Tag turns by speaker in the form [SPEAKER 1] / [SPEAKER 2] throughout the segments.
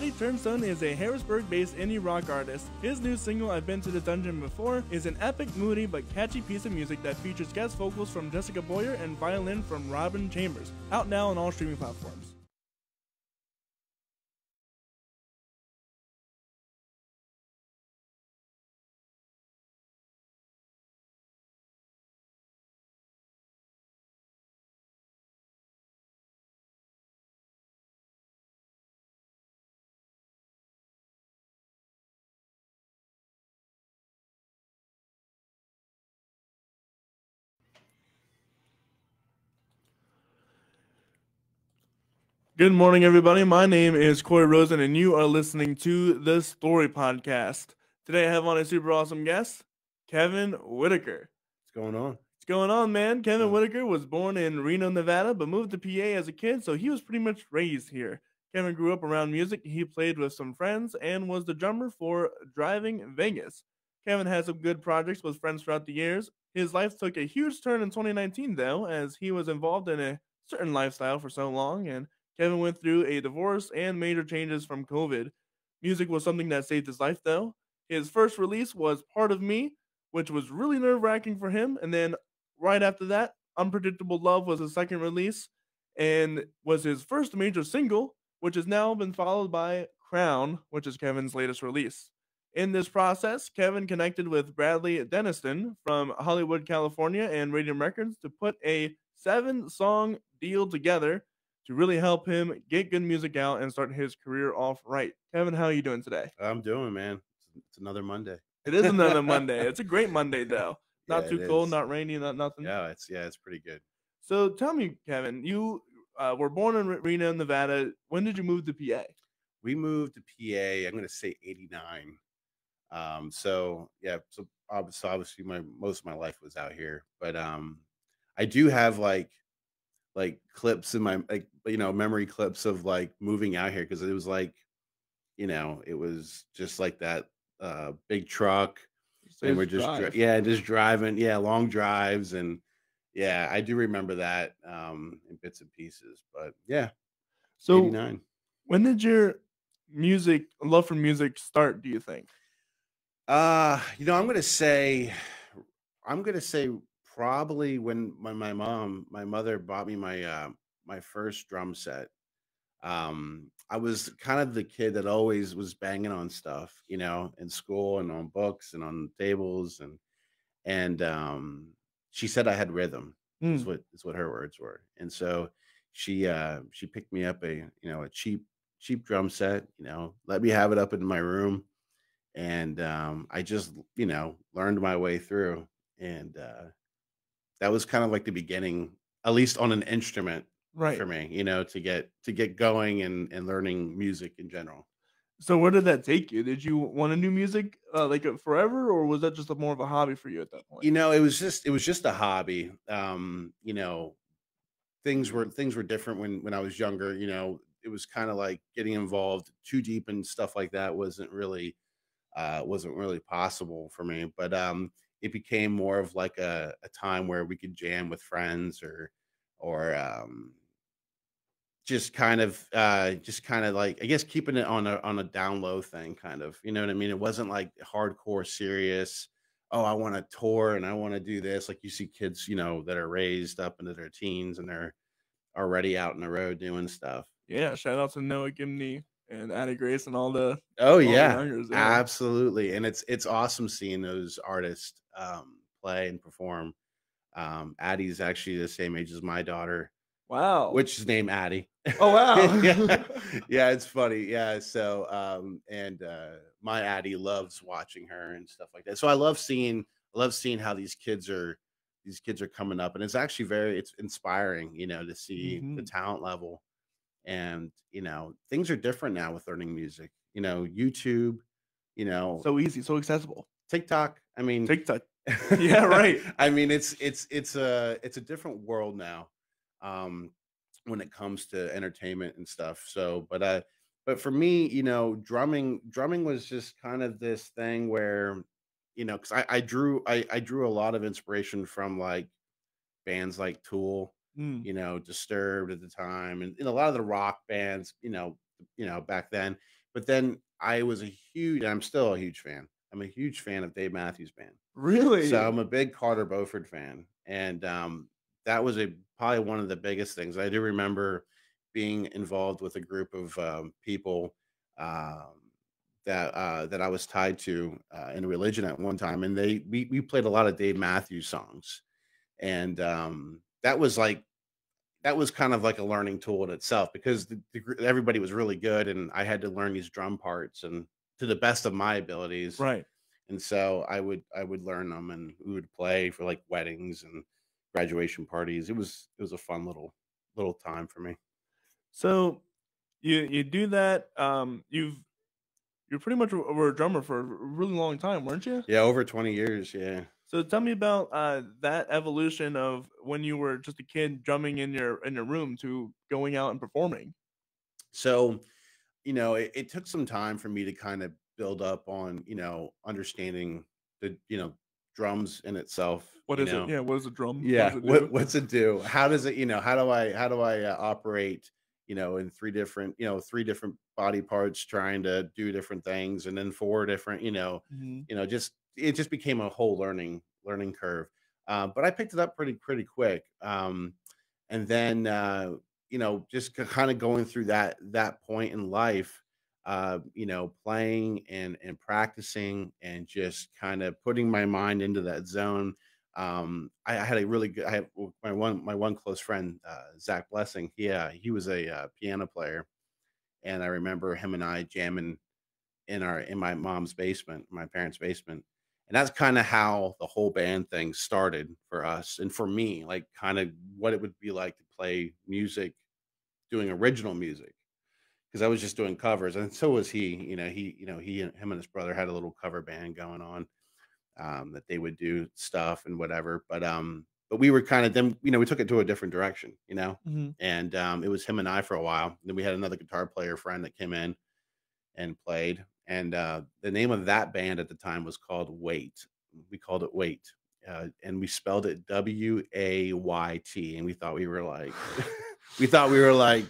[SPEAKER 1] everybody. Turnstone is a Harrisburg-based indie rock artist. His new single, I've Been to the Dungeon Before, is an epic, moody, but catchy piece of music that features guest vocals from Jessica Boyer and violin from Robin Chambers. Out now on all streaming platforms. Good morning, everybody. My name is Corey Rosen, and you are listening to the Story Podcast. Today, I have on a super awesome guest, Kevin Whitaker.
[SPEAKER 2] What's going on?
[SPEAKER 1] What's going on, man? Kevin Whitaker was born in Reno, Nevada, but moved to PA as a kid, so he was pretty much raised here. Kevin grew up around music. He played with some friends and was the drummer for Driving Vegas. Kevin had some good projects with friends throughout the years. His life took a huge turn in 2019, though, as he was involved in a certain lifestyle for so long, and Kevin went through a divorce and major changes from COVID. Music was something that saved his life, though. His first release was Part of Me, which was really nerve-wracking for him. And then right after that, Unpredictable Love was his second release and was his first major single, which has now been followed by Crown, which is Kevin's latest release. In this process, Kevin connected with Bradley Denniston from Hollywood, California, and Radium Records to put a 7-song deal together to really help him get good music out and start his career off right. Kevin, how are you doing today?
[SPEAKER 2] I'm doing, man. It's another Monday.
[SPEAKER 1] It is another Monday. It's a great Monday, though. Not too cold, not rainy, not nothing.
[SPEAKER 2] Yeah, it's pretty good.
[SPEAKER 1] So tell me, Kevin, you were born in Reno, Nevada. When did you move to PA?
[SPEAKER 2] We moved to PA, I'm going to say 89. So obviously most of my life was out here, but I do have like clips in my memory clips of like moving out here, because it was like, it was just like that big truck, and we're just just driving, long drives, and I do remember that in bits and pieces. But
[SPEAKER 1] so
[SPEAKER 2] 89.
[SPEAKER 1] When did your love for music start, do you think?
[SPEAKER 2] I'm gonna say probably when my mother bought me my first drum set. I was kind of the kid that always was banging on stuff, in school and on books and on tables, and she said I had rhythm. Is what her words were. And so she picked me up a cheap drum set, let me have it up in my room, and I just learned my way through, and that was kind of like the beginning, at least on an instrument,
[SPEAKER 1] right,
[SPEAKER 2] for me, to get going and learning music in general.
[SPEAKER 1] So where did that take you? Did you want to do music forever, or was that just more of a hobby for you at that point?
[SPEAKER 2] It was just a hobby. Things were different when I was younger. It was kind of like getting involved too deep and stuff like that wasn't really possible for me. But it became more of like a time where we could jam with friends, or just kind of like, I guess, keeping it on a down low thing, kind of, you know what I mean? It wasn't like hardcore serious. Oh, I want to tour and I want to do this. Like you see kids, that are raised up into their teens and they're already out on the road doing stuff.
[SPEAKER 1] Yeah, shout out to Noah Gimney and Addie Grace and all the
[SPEAKER 2] youngers, absolutely. And it's awesome seeing those artists play and perform. Addie's actually the same age as my daughter.
[SPEAKER 1] Wow.
[SPEAKER 2] Which is named Addie.
[SPEAKER 1] Oh, wow.
[SPEAKER 2] yeah, it's funny. Yeah. So, my Addie loves watching her and stuff like that. So I love seeing how these kids are coming up, and it's actually it's inspiring, to see the talent level. And, things are different now with learning music, YouTube,
[SPEAKER 1] so easy, so accessible.
[SPEAKER 2] TikTok. I mean,
[SPEAKER 1] TikTok. Yeah, right.
[SPEAKER 2] I mean, it's a different world now. When it comes to entertainment and stuff. So, but for me, drumming was just kind of this thing where, because I drew a lot of inspiration from like bands like Tool, Disturbed at the time, and a lot of the rock bands, back then. But then I was a huge, I'm still a huge fan. I'm a huge fan of Dave Matthews Band. So
[SPEAKER 1] Really?
[SPEAKER 2] I'm a big Carter Beauford fan, and that was a probably one of the biggest things. I do remember being involved with a group of people um, that I was tied to in religion at one time, and we played a lot of Dave Matthews songs, and that was kind of like a learning tool in itself because everybody was really good, and I had to learn these drum parts and to the best of my abilities.
[SPEAKER 1] Right.
[SPEAKER 2] And so I would learn them, and we would play for like weddings and graduation parties. It was a fun little time for me.
[SPEAKER 1] So you do that. You pretty much were a drummer for a really long time, weren't you?
[SPEAKER 2] Yeah, over 20 years. Yeah.
[SPEAKER 1] So tell me about that evolution of when you were just a kid drumming in your room to going out and performing.
[SPEAKER 2] So, it took some time for me to kind of build up on, understanding the, drums in itself,
[SPEAKER 1] What is it? Yeah, what is a drum? What does
[SPEAKER 2] Yeah,
[SPEAKER 1] it do?
[SPEAKER 2] what's it do? How does it, how do I operate, in three different body parts trying to do different things, and then four different,
[SPEAKER 1] Mhm.
[SPEAKER 2] just it just became a whole learning curve. But I picked it up pretty quick. And then just kind of going through that point in life, playing and practicing and just kind of putting my mind into that zone. I had a really good. I have my one close friend, Zach Blessing. He was a piano player, and I remember him and I jamming in my mom's basement, my parents' basement. And that's kind of how the whole band thing started for us and for me, like kind of what it would be like to play music, doing original music. Because I was just doing covers, and so was he. Him and his brother had a little cover band going on, that they would do stuff and whatever. But we were kind of then, we took it to a different direction,
[SPEAKER 1] Mhm.
[SPEAKER 2] and it was him and I for a while. Then we had another guitar player friend that came in and played. And the name of that band at the time was called Wait. We called it Wait. And we spelled it Wayt, and we thought we were like, we thought we were like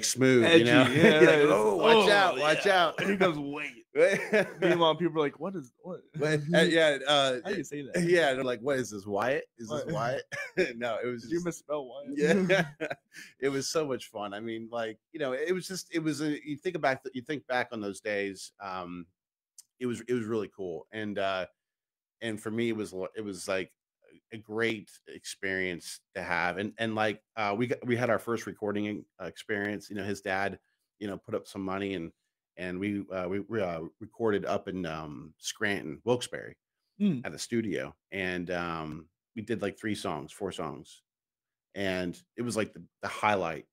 [SPEAKER 2] smooth,
[SPEAKER 1] Edgy, yeah,
[SPEAKER 2] You're like,
[SPEAKER 1] right, it's
[SPEAKER 2] oh, watch
[SPEAKER 1] oh,
[SPEAKER 2] out, watch
[SPEAKER 1] yeah,
[SPEAKER 2] out.
[SPEAKER 1] here comes "Wait." Meanwhile, people are like, "What is what?"
[SPEAKER 2] Yeah,
[SPEAKER 1] How do you say that?
[SPEAKER 2] yeah. They're like, "What is this, Wyatt? Is this
[SPEAKER 1] What?
[SPEAKER 2] Wyatt?" No, it was
[SPEAKER 1] Did you
[SPEAKER 2] just
[SPEAKER 1] misspell Wyatt?
[SPEAKER 2] yeah. It was so much fun. I mean, like, you think back on those days. It was really cool, and for me, it was like a great experience to have, and like we had our first recording experience. His dad, put up some money, and we recorded up in Scranton, Wilkes-Barre,
[SPEAKER 1] Mm.
[SPEAKER 2] at a studio, and we did like 4 songs, and it was like the highlight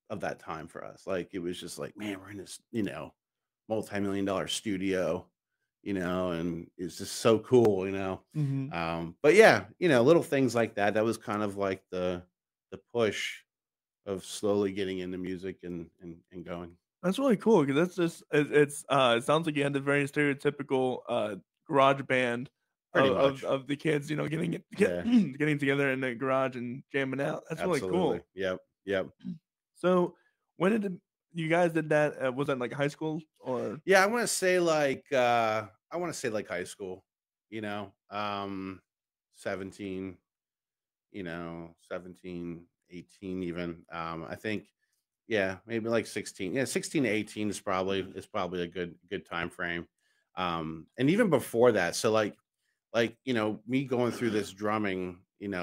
[SPEAKER 2] of that time for us. Like, it was just like, man, we're in this, multi-million-dollar studio, and it's just so cool,
[SPEAKER 1] Mhm.
[SPEAKER 2] But yeah, little things like that. That was kind of like the push of slowly getting into music and going.
[SPEAKER 1] That's really cool because that's just it sounds like you had the very stereotypical, garage band
[SPEAKER 2] Pretty much.
[SPEAKER 1] of the kids,
[SPEAKER 2] Yeah,
[SPEAKER 1] getting together in the garage and jamming out. That's really
[SPEAKER 2] absolutely.
[SPEAKER 1] cool.
[SPEAKER 2] Yep. Yep.
[SPEAKER 1] So, when did you guys did that, was that, like, high school or
[SPEAKER 2] Yeah, I want to say like high school, 17, 17, 18 even. I think, yeah, maybe like 16. Yeah, 16 to 18 is probably a good time frame. And even before that, so like, me going through this drumming,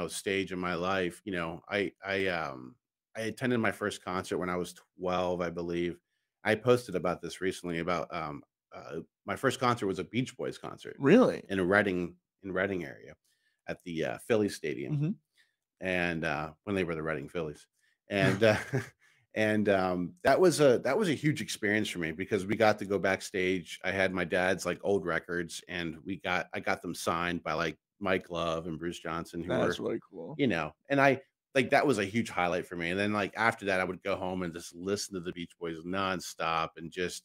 [SPEAKER 2] stage in my life, I attended my first concert when I was 12, I believe. I posted about this recently about my first concert was a Beach Boys concert
[SPEAKER 1] really?
[SPEAKER 2] in Reading area at the Philly Stadium,
[SPEAKER 1] Mhm.
[SPEAKER 2] and when they were the Reading Phillies, and that was a huge experience for me because we got to go backstage. I had my dad's like old records, and I got them signed by like Mike Love and Bruce Johnson, who
[SPEAKER 1] That's
[SPEAKER 2] were,
[SPEAKER 1] really cool.
[SPEAKER 2] and I like that was a huge highlight for me. And then like after that, I would go home and just listen to the Beach Boys nonstop, and just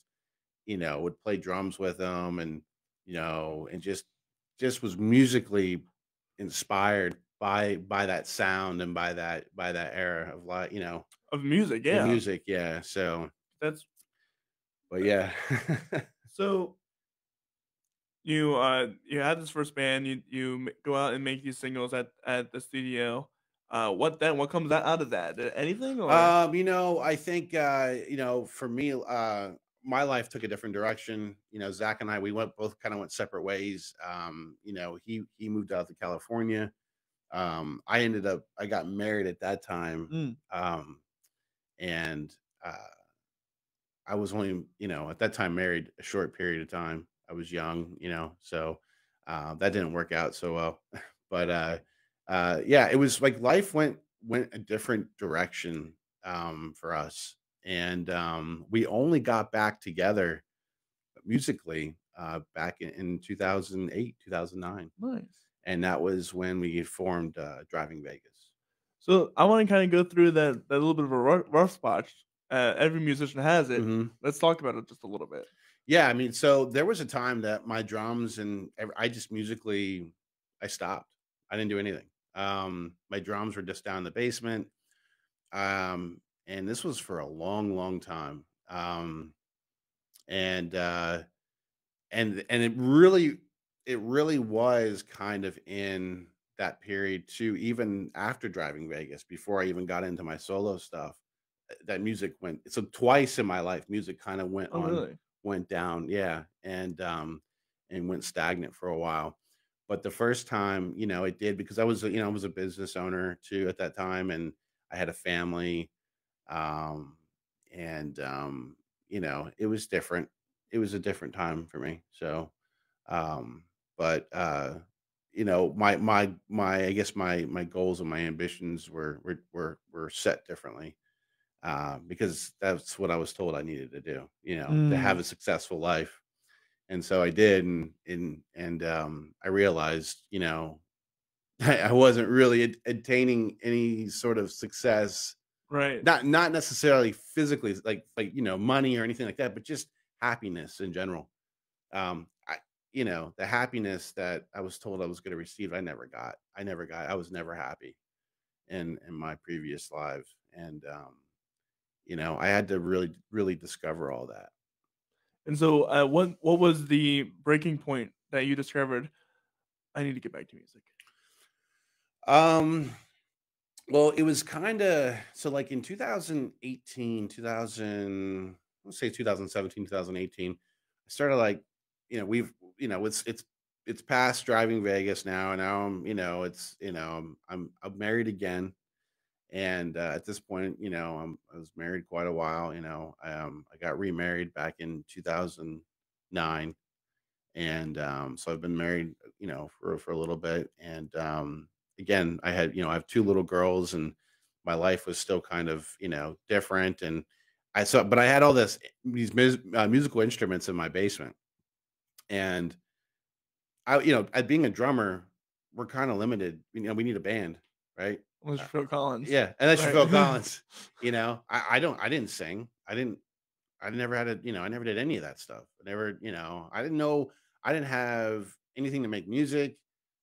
[SPEAKER 2] would play drums with them, and just was musically inspired by that sound and by that era of, like,
[SPEAKER 1] Of music,
[SPEAKER 2] the
[SPEAKER 1] yeah.
[SPEAKER 2] music, yeah. So,
[SPEAKER 1] That's
[SPEAKER 2] But yeah.
[SPEAKER 1] So you had this first band. Go out and make these singles at the studio. What comes out of that? Anything or
[SPEAKER 2] I think for me, my life took a different direction. Zach and I, we went both kind of went separate ways. He moved out to California. I got married at that time.
[SPEAKER 1] Mm,
[SPEAKER 2] And I was only, at that time married a short period of time. I was young, so that didn't work out so well. But yeah, it was like life went a different direction for us, and we only got back together musically back in 2008, 2009,
[SPEAKER 1] nice.
[SPEAKER 2] and that was when we formed Driving Vegas.
[SPEAKER 1] So I want to kind of go through that little bit of a rough spot. Every musician has it.
[SPEAKER 2] Hmm.
[SPEAKER 1] Let's talk about it just a little bit.
[SPEAKER 2] Yeah, I mean, so there was a time that my drums and I just musically, I stopped. I didn't do anything. My drums were just down in the basement. And this was for a long, long time. And and it really was kind of in that period too, even after Driving Vegas, before I even got into my solo stuff, that music went, so twice in my life music kind of
[SPEAKER 1] Oh, really?
[SPEAKER 2] went down, yeah, and went stagnant for a while. But the first time, it did, because I was a business owner too at that time, and I had a family. um and it was different. It was a different time for me. So um but my I guess my goals and my ambitions were set differently, because that's what I was told I needed to do, to have
[SPEAKER 1] Mm,
[SPEAKER 2] a successful life. And so I did, and I realized, I wasn't really attaining any sort of success,
[SPEAKER 1] right.
[SPEAKER 2] not necessarily physically, like money or anything like that, but just happiness in general. I the happiness that I was told I was going to receive, I was never happy in my previous life. And I had to really discover all that.
[SPEAKER 1] And so, what was the breaking point that you discovered? I need to get back to music.
[SPEAKER 2] um well, it was kind of, so like in 2018, 2000, let's say 2017, 2018, I started, like, we've, it's past Driving Vegas now, and now I'm, it's, I'm married again. And at this point, I was married quite a while. I got remarried back in 2009. And so I've been married, for a little bit. And again, I have two little girls, and my life was still kind of, different. And but I had all these musical instruments in my basement. And being a drummer, we're kind of limited. We need a band, right?
[SPEAKER 1] Was
[SPEAKER 2] Uh,
[SPEAKER 1] Phil Collins,
[SPEAKER 2] yeah, and that's your Phil
[SPEAKER 1] right?
[SPEAKER 2] Collins. I didn't sing. I never had I never did any of that stuff. I never, I didn't know, I didn't have anything to make music.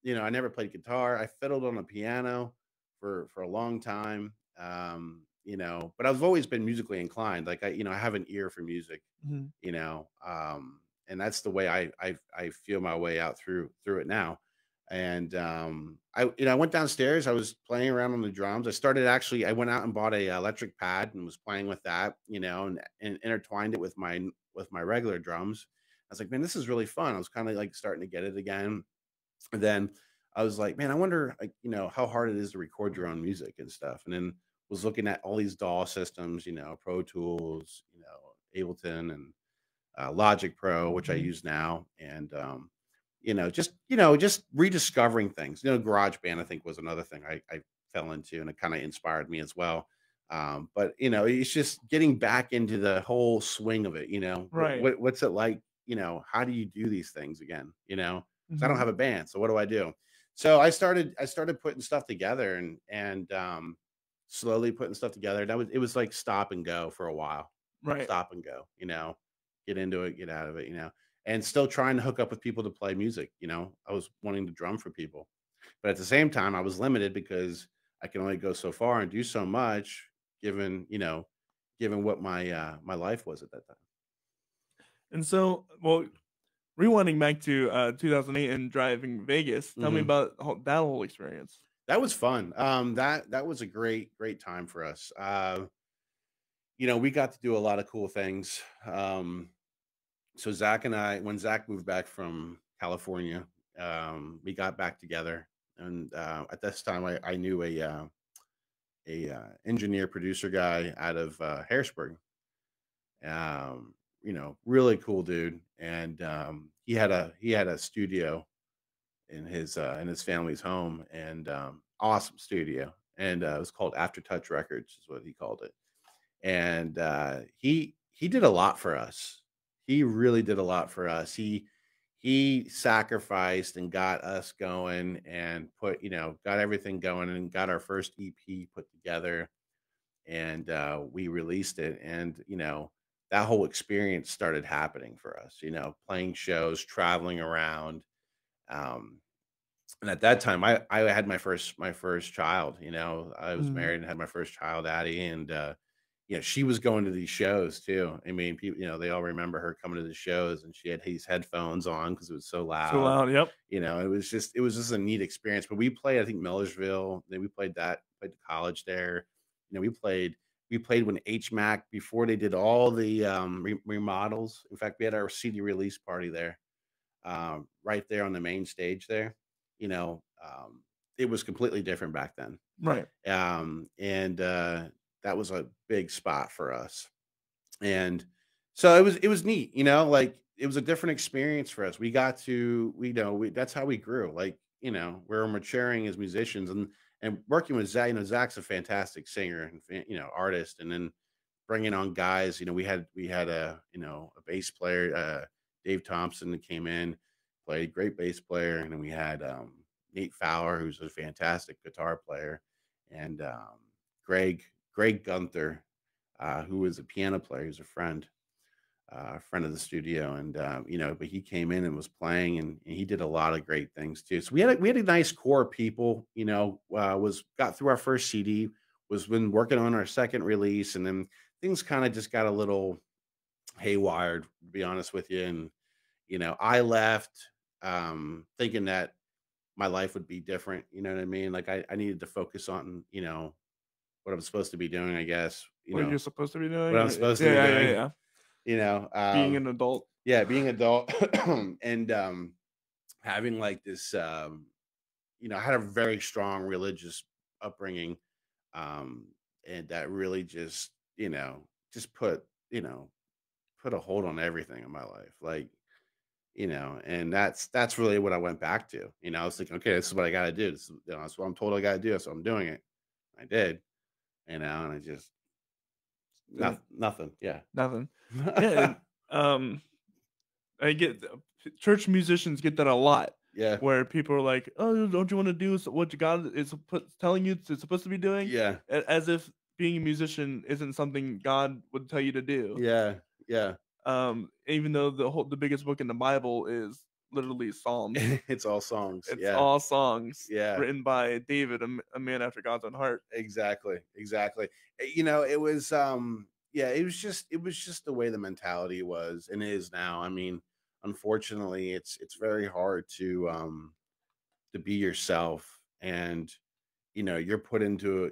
[SPEAKER 2] I never played guitar. I fiddled on a piano for a long time. But I've always been musically inclined. Like, I have an ear for music,
[SPEAKER 1] Mhm.
[SPEAKER 2] and that's the way I feel my way out through it now. And I went downstairs. I was playing around on the drums. I went out and bought a electric pad and was playing with that, and intertwined it with my regular drums. I was like, man, this is really fun. I was kind of like starting to get it again. And then I was like, man, I wonder, like, how hard it is to record your own music and stuff. And then was looking at all these DAW systems, Pro Tools, Ableton, and Logic Pro, which I
[SPEAKER 1] Mhm.
[SPEAKER 2] use now. And just rediscovering things. GarageBand, I think, was another thing I fell into, and it kind of inspired me as well. But it's just getting back into the whole swing of it.
[SPEAKER 1] Right.
[SPEAKER 2] What's it like? How do you do these things again? Because I don't
[SPEAKER 1] Mhm.
[SPEAKER 2] have a band, so what do I do? So I started putting stuff together, and slowly putting stuff together. It was like stop and go for a while,
[SPEAKER 1] Right.
[SPEAKER 2] stop and go. Get into it, get out of it. And still trying to hook up with people to play music. I was wanting to drum for people, but at the same time, I was limited because I can only go so far and do so much, given what my life was at that time.
[SPEAKER 1] And so, well, rewinding back to 2008 and driving Vegas, tell me
[SPEAKER 2] Hmm.
[SPEAKER 1] about that whole experience.
[SPEAKER 2] That was fun. That was a great time for us. We got to do a lot of cool things. So Zach and I, when Zach moved back from California, we got back together, and at this time, I knew a engineer producer guy out of Harrisburg. Really cool dude, and he had a studio in his family's home, and awesome studio, and it was called Aftertouch Records, is what he called it. And he did a lot for us. He really did a lot for us. He sacrificed and got us going and got everything going and got our first EP put together, and we released it. And that whole experience started happening for us. Playing shows, traveling around. Um, and at that time, I had my first child. I was
[SPEAKER 1] Mhm.
[SPEAKER 2] married and had my first child, Addie, and she was going to these shows too. I mean, people, they all remember her coming to the shows, and she had these headphones on because it was so
[SPEAKER 1] So
[SPEAKER 2] loud.
[SPEAKER 1] loud. Yep.
[SPEAKER 2] It was just a neat experience. But we played, I think, Millersville. Then we played the college there. We played when HMAC, before they did all the remodels. In fact, we had our CD release party there, right there on the main stage there. It was completely different back then.
[SPEAKER 1] Right.
[SPEAKER 2] And that was a big spot for us. And so it was neat, like it was a different experience for us. We got to, that's how we grew. Like, we're maturing as musicians, and working with Zach. Zach's a fantastic singer and artist. And then bringing on guys. We had a bass player, Dave Thompson, that came in, played, great bass player, and then we had Nate Fowler, who's a fantastic guitar player, and Greg Gunther, who was a piano player, who's a friend of the studio. And but he came in and was playing, and he did a lot of great things too. So we had a nice core of people. Was got through our first CD, was been working on our second release, and then things kind of just got a little haywired, to be honest with you. And I left, thinking that my life would be different. You know what I mean? Like, I needed to focus on what I'm supposed to be doing, I guess.
[SPEAKER 1] What you're supposed to be
[SPEAKER 2] What
[SPEAKER 1] doing.
[SPEAKER 2] I'm supposed to
[SPEAKER 1] Yeah,
[SPEAKER 2] be
[SPEAKER 1] yeah, yeah,
[SPEAKER 2] doing.
[SPEAKER 1] yeah.
[SPEAKER 2] You know,
[SPEAKER 1] Being
[SPEAKER 2] um,
[SPEAKER 1] an adult.
[SPEAKER 2] yeah, being adult, and having like this. I had a very strong religious upbringing, um, and that really just put a hold on everything in my life. Like, and that's really what I went back to. I was thinking, okay, this is what I got to do. That's what I'm told I got to do. So I'm doing it. I did, and I just
[SPEAKER 1] Didn't
[SPEAKER 2] nothing. Yeah.
[SPEAKER 1] nothing. Yeah, and I get church musicians get that a lot,
[SPEAKER 2] Yeah.
[SPEAKER 1] where people are like, "Oh, don't you want to do what God is telling you it's supposed to be doing?"
[SPEAKER 2] Yeah.
[SPEAKER 1] As if being a musician isn't something God would tell you to do.
[SPEAKER 2] Yeah. Yeah.
[SPEAKER 1] Even though the biggest book in the Bible is literally Psalms.
[SPEAKER 2] It's all songs.
[SPEAKER 1] It's
[SPEAKER 2] Yeah.
[SPEAKER 1] all songs
[SPEAKER 2] Yeah.
[SPEAKER 1] written by David, a man after God's own heart.
[SPEAKER 2] Exactly. Exactly. It was yeah, it was just the way the mentality was and is now. I mean, unfortunately, it's very hard to be yourself. And you're put into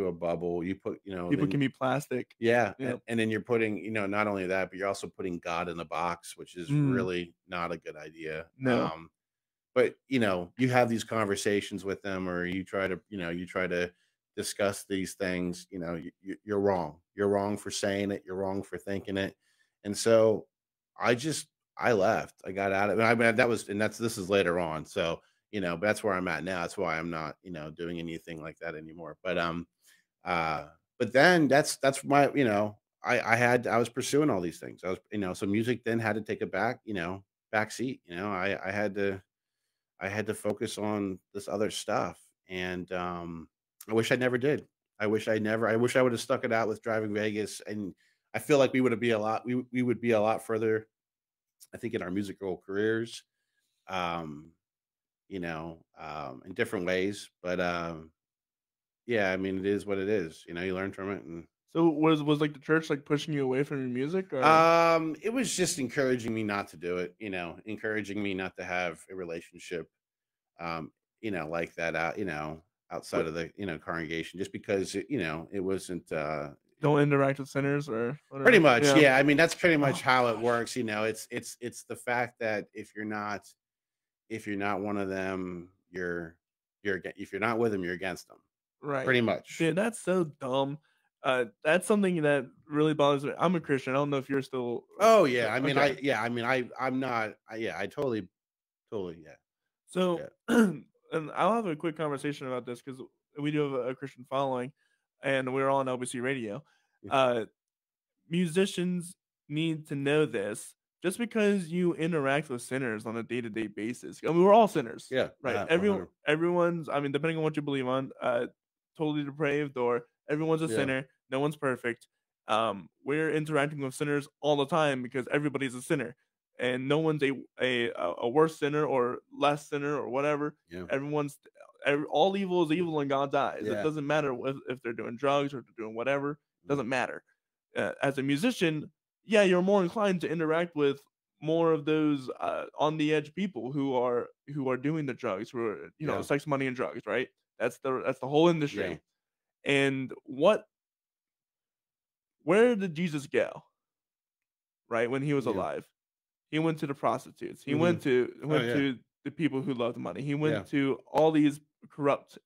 [SPEAKER 2] a bubble.
[SPEAKER 1] People
[SPEAKER 2] Then
[SPEAKER 1] can be plastic.
[SPEAKER 2] yeah,
[SPEAKER 1] Yeah.
[SPEAKER 2] and then you're putting, not only that, but you're also putting God in the box, which is
[SPEAKER 1] Mm,
[SPEAKER 2] really not a good idea.
[SPEAKER 1] no.
[SPEAKER 2] But you have these conversations with them, or you try to discuss these things. You're wrong. You're wrong for saying it. You're wrong for thinking it. And so I just I left. I got out of it. I mean, this is later on. So but that's where I'm at now. That's why I'm not doing anything like that anymore. Uh but then that's my I was pursuing all these things. I was so music then had to take a back seat. I had to focus on this other stuff, and I wish I never did. I wish I would have stuck it out with driving Vegas, and I feel like we would be a lot further, I think, in our musical careers, um, in different ways. But yeah, I mean, it is what it is. You learn from it, and
[SPEAKER 1] So was like the church like pushing you away from your music or
[SPEAKER 2] It was just encouraging me not to do it, encouraging me not to have a relationship, um, like that out, outside
[SPEAKER 1] what,
[SPEAKER 2] of the, congregation, just because it wasn't
[SPEAKER 1] don't interact with sinners or
[SPEAKER 2] pretty
[SPEAKER 1] whatever?
[SPEAKER 2] much,
[SPEAKER 1] Yeah.
[SPEAKER 2] yeah. I mean, that's pretty much
[SPEAKER 1] Oh,
[SPEAKER 2] how it works, it's the fact that if you're not one of them, if you're not with them, you're against them.
[SPEAKER 1] right.
[SPEAKER 2] Pretty much.
[SPEAKER 1] Dude, that's so dumb. That's something that really bothers me. I'm a Christian. I don't know if you're still
[SPEAKER 2] Oh yeah.
[SPEAKER 1] okay.
[SPEAKER 2] I'm not yeah, I totally, yeah.
[SPEAKER 1] So,
[SPEAKER 2] Yeah.
[SPEAKER 1] and I'll have a quick conversation about this because we do have a Christian following, and we're all on LBC Radio.
[SPEAKER 2] Yeah.
[SPEAKER 1] Uh, Musicians need to know this. Just because you interact with sinners on a day to day basis, I mean, we're all sinners,
[SPEAKER 2] Yeah.
[SPEAKER 1] right?
[SPEAKER 2] 100.
[SPEAKER 1] Everyone's. I mean, depending on what you believe on, totally depraved or everyone's a
[SPEAKER 2] Yeah.
[SPEAKER 1] sinner. No one's perfect. We're interacting with sinners all the time because everybody's a sinner, and no one's a worse sinner or less sinner or whatever.
[SPEAKER 2] Yeah.
[SPEAKER 1] Everyone's all evil is evil in God's eyes. It
[SPEAKER 2] Yeah.
[SPEAKER 1] doesn't matter if they're doing drugs or if they're doing whatever. It doesn't matter. As a musician, yeah, you're more inclined to interact with more of those on the edge people who are doing the drugs, who are
[SPEAKER 2] Yeah.
[SPEAKER 1] sex, money, and drugs, right? That's the whole
[SPEAKER 2] Yeah.
[SPEAKER 1] industry. And where did Jesus go? Right when he was
[SPEAKER 2] Yeah.
[SPEAKER 1] alive, he went to the prostitutes. He
[SPEAKER 2] Mhm. Oh,
[SPEAKER 1] went
[SPEAKER 2] yeah.
[SPEAKER 1] to the people who loved money. He
[SPEAKER 2] Yeah.
[SPEAKER 1] went to all these corrupt,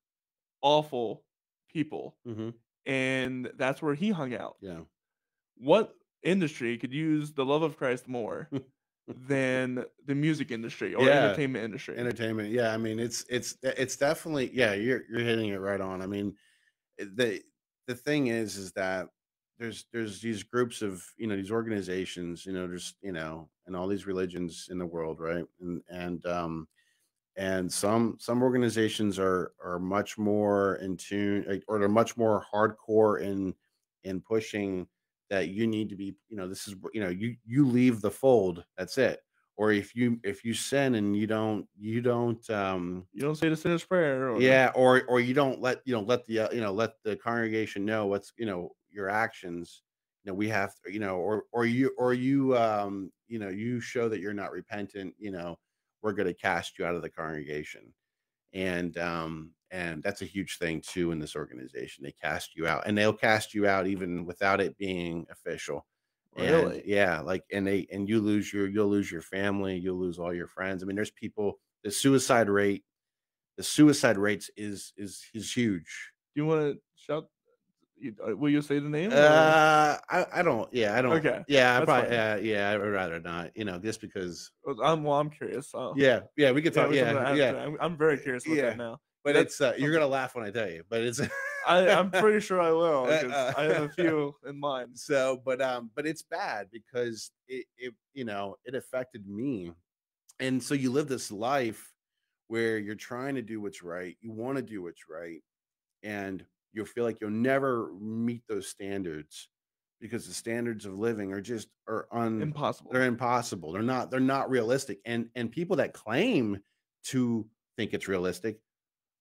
[SPEAKER 1] awful people,
[SPEAKER 2] Mhm.
[SPEAKER 1] and that's where he hung out.
[SPEAKER 2] Yeah.
[SPEAKER 1] What industry could use the love of Christ more than the music industry or
[SPEAKER 2] Yeah.
[SPEAKER 1] entertainment industry?
[SPEAKER 2] Entertainment. Yeah, I mean, it's definitely, yeah, you're hitting it right on. I mean, the thing is that there's these groups of, these organizations, there's, and all these religions in the world, right? And some organizations are much more in tune, like, or they're much more hardcore in pushing that you need to be, this is, you leave the fold, that's it. Or if you sin and you don't
[SPEAKER 1] You don't say the sinner's prayer or
[SPEAKER 2] yeah, or you don't let the congregation know what's, your actions, we have to, or you show that you're not repentant, we're going to cast you out of the congregation. And that's a huge thing too in this organization. They cast you out, and they'll cast you out even without it being official. And
[SPEAKER 1] really?
[SPEAKER 2] yeah, like, and you'll lose your family, you'll lose all your friends. I mean, there's people, the suicide rates is huge.
[SPEAKER 1] Do you want to shout? Will you say the name or
[SPEAKER 2] I don't. Yeah, I don't.
[SPEAKER 1] okay?
[SPEAKER 2] Yeah, I
[SPEAKER 1] That's
[SPEAKER 2] probably.
[SPEAKER 1] fine.
[SPEAKER 2] Yeah, I would rather not. Just because.
[SPEAKER 1] I'm curious. So
[SPEAKER 2] Yeah, we could
[SPEAKER 1] yeah,
[SPEAKER 2] talk.
[SPEAKER 1] we something
[SPEAKER 2] Yeah,
[SPEAKER 1] to ask.
[SPEAKER 2] yeah,
[SPEAKER 1] I'm very curious about that
[SPEAKER 2] yeah.
[SPEAKER 1] now.
[SPEAKER 2] But
[SPEAKER 1] That's
[SPEAKER 2] it's you're
[SPEAKER 1] something
[SPEAKER 2] gonna laugh when I tell you. But it's
[SPEAKER 1] I'm pretty sure I will
[SPEAKER 2] uh,
[SPEAKER 1] because I have a
[SPEAKER 2] uh,
[SPEAKER 1] few in mind.
[SPEAKER 2] so, but it's bad because it affected me. And so you live this life where you're trying to do what's right. You want to do what's right, and you'll feel like you'll never meet those standards because the standards of living
[SPEAKER 1] Impossible.
[SPEAKER 2] they're impossible. They're not realistic. And people that claim to think it's realistic,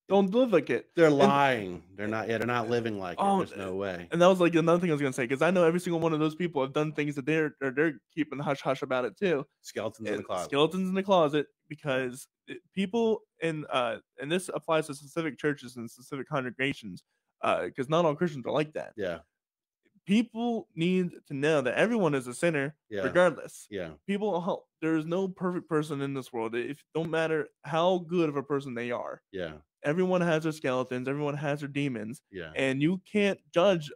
[SPEAKER 1] Don't live like it.
[SPEAKER 2] they're
[SPEAKER 1] And
[SPEAKER 2] lying. They're not living like it.
[SPEAKER 1] oh,
[SPEAKER 2] There's no way.
[SPEAKER 1] and that was like another thing I was gonna say because I know every single one of those people have done things that they're keeping hush hush about it too.
[SPEAKER 2] Skeletons in the
[SPEAKER 1] And
[SPEAKER 2] closet.
[SPEAKER 1] skeletons in the closet because people and this applies to specific churches and specific congregations because not all Christians are like that.
[SPEAKER 2] Yeah.
[SPEAKER 1] People need to know that everyone is a sinner
[SPEAKER 2] Yeah.
[SPEAKER 1] regardless.
[SPEAKER 2] Yeah.
[SPEAKER 1] There's no perfect person in this world. If don't matter how good of a person they are,
[SPEAKER 2] Yeah.
[SPEAKER 1] everyone has their skeletons, everyone has their demons,
[SPEAKER 2] Yeah.
[SPEAKER 1] and you can't judge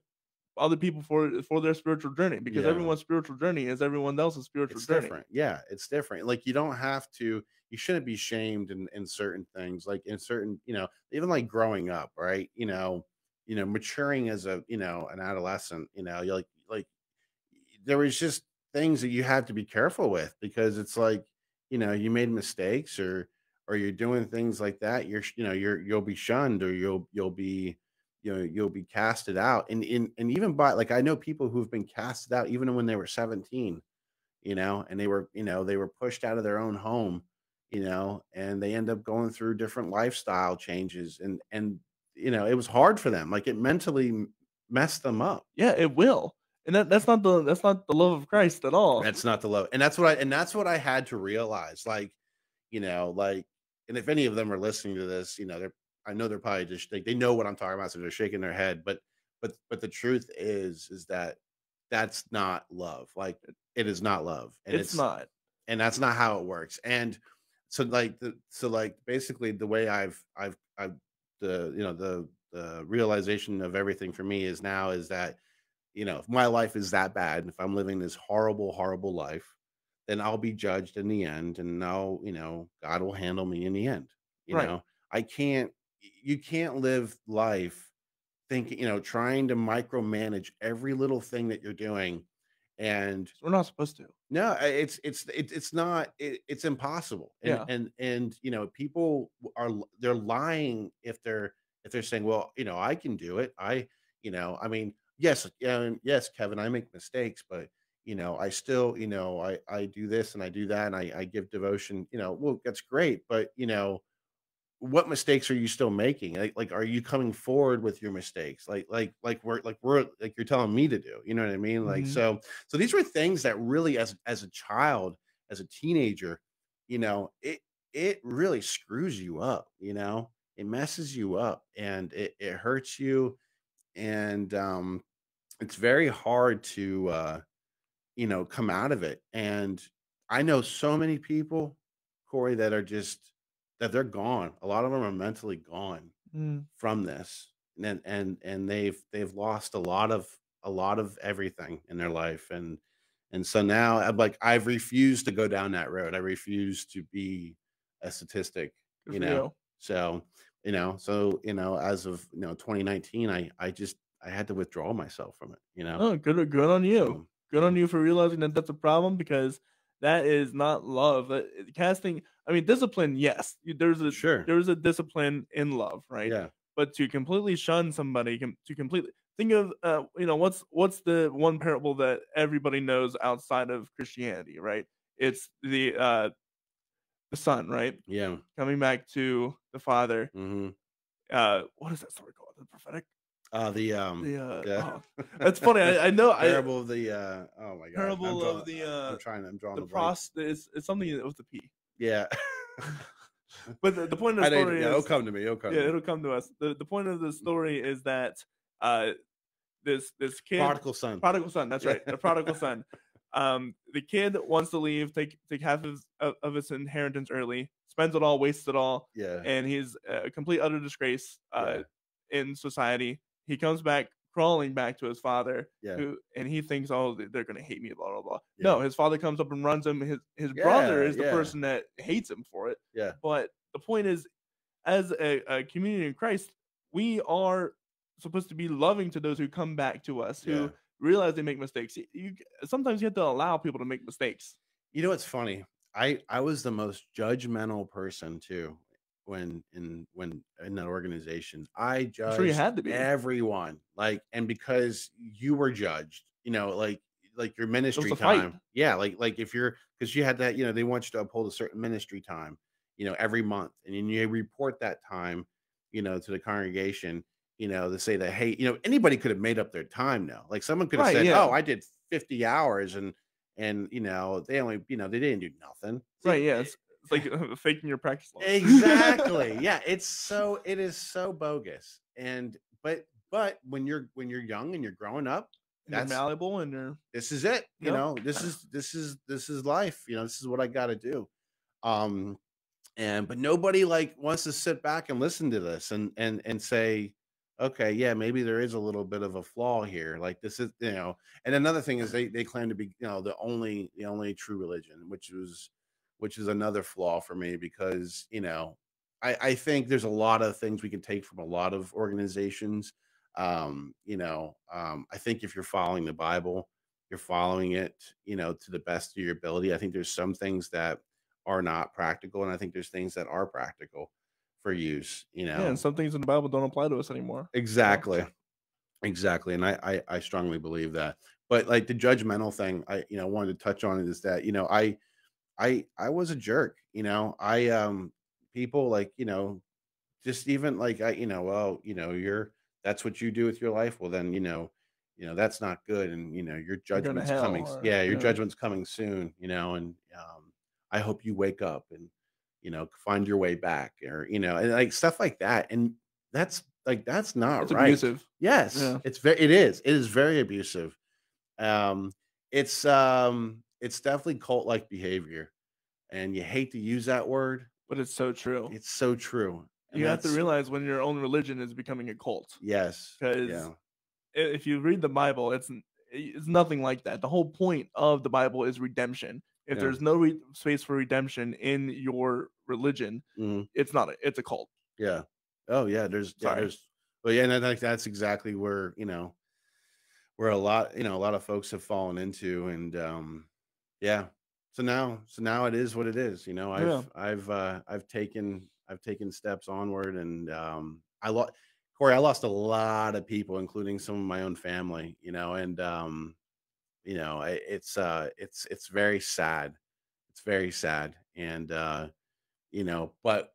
[SPEAKER 1] other people for their spiritual journey because
[SPEAKER 2] Yeah.
[SPEAKER 1] everyone's spiritual journey is everyone else's spiritual
[SPEAKER 2] It's
[SPEAKER 1] journey.
[SPEAKER 2] different. Yeah, it's different. Like, you shouldn't be shamed in certain things, like in certain, even like growing up, right? Maturing as an adolescent, you're like there was just things that you had to be careful with because it's like, you made mistakes, or you're doing things like that, you'll be shunned, or you'll be casted out. And even by, like, I know people who've been casted out even when they were 17, and they were pushed out of their own home, and they end up going through different lifestyle changes, and it was hard for them, like, it mentally mess them up.
[SPEAKER 1] Yeah, it will. And that's not the love of Christ at all.
[SPEAKER 2] That's not the love. And that's what I had to realize. Like, like, and if any of them are listening to this, I know they're probably just they know what I'm talking about, so they're shaking their head. But the truth is that that's not love. Like, it is not love.
[SPEAKER 1] It's not.
[SPEAKER 2] And that's not how it works. And so basically the way I've the realization of everything for me is that, if my life is that bad, if I'm living this horrible, horrible life, then I'll be judged in the end, and God will handle me in the end. You
[SPEAKER 1] Right.
[SPEAKER 2] know, I can't, you can't live life thinking, trying to micromanage every little thing that you're doing. And
[SPEAKER 1] 'Cause we're not supposed to.
[SPEAKER 2] no, it's not, it's impossible. And
[SPEAKER 1] Yeah.
[SPEAKER 2] people they're lying if they're saying, well, I can do it. I mean, yes, yes, Kevin, I make mistakes, but I still, I do this and I do that and I give devotion, well, that's great, but what mistakes are you still making? Like, are you coming forward with your mistakes? Like you're telling me to do. You know what I mean? Like,
[SPEAKER 1] Mhm.
[SPEAKER 2] so these were things that really, as a child, as a teenager, it really screws you up. It messes you up, and it hurts you, and it's very hard to come out of it. And I know so many people, Corey, that they're gone. A lot of them are mentally gone
[SPEAKER 1] Mm.
[SPEAKER 2] from this. And they've lost a lot of everything in their life. And so now I've refused to go down that road. I refuse to be a statistic,
[SPEAKER 1] Good
[SPEAKER 2] you
[SPEAKER 1] for
[SPEAKER 2] know.
[SPEAKER 1] you.
[SPEAKER 2] So, as of 2019, I had to withdraw myself from it.
[SPEAKER 1] Oh, good on you.
[SPEAKER 2] So,
[SPEAKER 1] Good
[SPEAKER 2] yeah.
[SPEAKER 1] on you for realizing that that's a problem because that is not love. Casting, I mean, discipline, yes,
[SPEAKER 2] Sure.
[SPEAKER 1] there's a discipline in love, right?
[SPEAKER 2] Yeah.
[SPEAKER 1] But to completely shun somebody, to completely think of, what's the one parable that everybody knows outside of Christianity, right? It's the son, right,
[SPEAKER 2] Yeah.
[SPEAKER 1] coming back to the father.
[SPEAKER 2] Mhm.
[SPEAKER 1] What is that story called? The prophetic.
[SPEAKER 2] The
[SPEAKER 1] It's funny. I know I
[SPEAKER 2] parable of the, oh my gosh,
[SPEAKER 1] parable of
[SPEAKER 2] I'm drawing
[SPEAKER 1] the
[SPEAKER 2] a blank.
[SPEAKER 1] pros it's something with the P.
[SPEAKER 2] Yeah.
[SPEAKER 1] But the point of the
[SPEAKER 2] I didn't
[SPEAKER 1] story
[SPEAKER 2] yeah, it'll
[SPEAKER 1] is
[SPEAKER 2] come to me, it'll come
[SPEAKER 1] yeah,
[SPEAKER 2] to me.
[SPEAKER 1] it'll come to us. The point of the story is that uh this kid
[SPEAKER 2] Prodigal son.
[SPEAKER 1] prodigal son, that's
[SPEAKER 2] Yeah.
[SPEAKER 1] right, the prodigal son. The kid wants to leave, take half of his inheritance early, spends it all, wastes it all,
[SPEAKER 2] Yeah,
[SPEAKER 1] and he's a complete utter disgrace
[SPEAKER 2] yeah,
[SPEAKER 1] in society. He comes back crawling back to his father,
[SPEAKER 2] yeah,
[SPEAKER 1] who and he thinks, oh, they're gonna hate me, blah blah blah.
[SPEAKER 2] yeah.
[SPEAKER 1] No, his father comes up and runs him. His brother
[SPEAKER 2] Yeah,
[SPEAKER 1] is the
[SPEAKER 2] yeah,
[SPEAKER 1] person that hates him for it.
[SPEAKER 2] yeah.
[SPEAKER 1] But the point is, as a community in Christ, we are supposed to be loving to those who come back to us,
[SPEAKER 2] Yeah.
[SPEAKER 1] who realize they make mistakes. Sometimes you have to allow people to make mistakes.
[SPEAKER 2] You know what's funny? I was the most judgmental person too when in that organization. I
[SPEAKER 1] I'm sure you
[SPEAKER 2] judged
[SPEAKER 1] had to be.
[SPEAKER 2] everyone, like, and because you were judged, like your
[SPEAKER 1] It was
[SPEAKER 2] ministry
[SPEAKER 1] a fight.
[SPEAKER 2] time. Yeah, like if you're because you had that, they want you to uphold a certain ministry time, every month. And then you report that time, to the congregation, to say that, hey, anybody could have made up their time now. Like someone could have
[SPEAKER 1] Right?
[SPEAKER 2] said, oh,
[SPEAKER 1] Yeah.
[SPEAKER 2] I did 50 hours and they only, they didn't do nothing.
[SPEAKER 1] Right. Yeah. It's like faking your practice logs.
[SPEAKER 2] Exactly. Yeah, it is so bogus. And but when you're young and you're growing up,
[SPEAKER 1] And you're
[SPEAKER 2] that's
[SPEAKER 1] malleable, and you're
[SPEAKER 2] this is it.
[SPEAKER 1] yep.
[SPEAKER 2] This is life. This is what I got to do. Um but nobody like wants to sit back and listen to this and say, okay, yeah, maybe there is a little bit of a flaw here. Like this is, and another thing is they claim to be, the only true religion, which is another flaw for me because, I think there's a lot of things we can take from a lot of organizations. I think if you're following the Bible, you're following it, to the best of your ability. I think there's some things that are not practical, and I think there's things that are practical for use.
[SPEAKER 1] Yeah. And some things in the Bible don't apply to us anymore. So
[SPEAKER 2] Exactly, exactly, and I strongly believe that. But like the judgmental thing, I wanted to touch on it is that I was a jerk. I people like just even like I well well, that's what you do with your life, well then, that's not good, and your
[SPEAKER 1] You're going to
[SPEAKER 2] judgment's
[SPEAKER 1] hell
[SPEAKER 2] coming.
[SPEAKER 1] or
[SPEAKER 2] Yeah, your
[SPEAKER 1] yeah.
[SPEAKER 2] judgment's coming soon, and I hope you wake up and find your way back, or and like stuff like that. And that's not
[SPEAKER 1] It's
[SPEAKER 2] right.
[SPEAKER 1] abusive.
[SPEAKER 2] Yes,
[SPEAKER 1] Yeah.
[SPEAKER 2] it is very abusive. um it's definitely cult like behavior, and you hate to use that word.
[SPEAKER 1] But it's so true.
[SPEAKER 2] It's so true. And
[SPEAKER 1] You have to
[SPEAKER 2] that's
[SPEAKER 1] realize when your own religion is becoming a cult.
[SPEAKER 2] yes.
[SPEAKER 1] Because
[SPEAKER 2] Yeah.
[SPEAKER 1] if you read the Bible, it's nothing like that. The whole point of the Bible is redemption. If
[SPEAKER 2] Yeah.
[SPEAKER 1] there's no space for redemption in your religion,
[SPEAKER 2] Mhm.
[SPEAKER 1] it's not. It's a cult.
[SPEAKER 2] Yeah. Oh, yeah,
[SPEAKER 1] Sorry.
[SPEAKER 2] but yeah, and I think that's exactly where a lot of folks have fallen into. And yeah. So now it is what it is.
[SPEAKER 1] Yeah.
[SPEAKER 2] I've taken steps onward, and Corey, I lost a lot of people, including some of my own family, and it's very sad. It's very sad. And but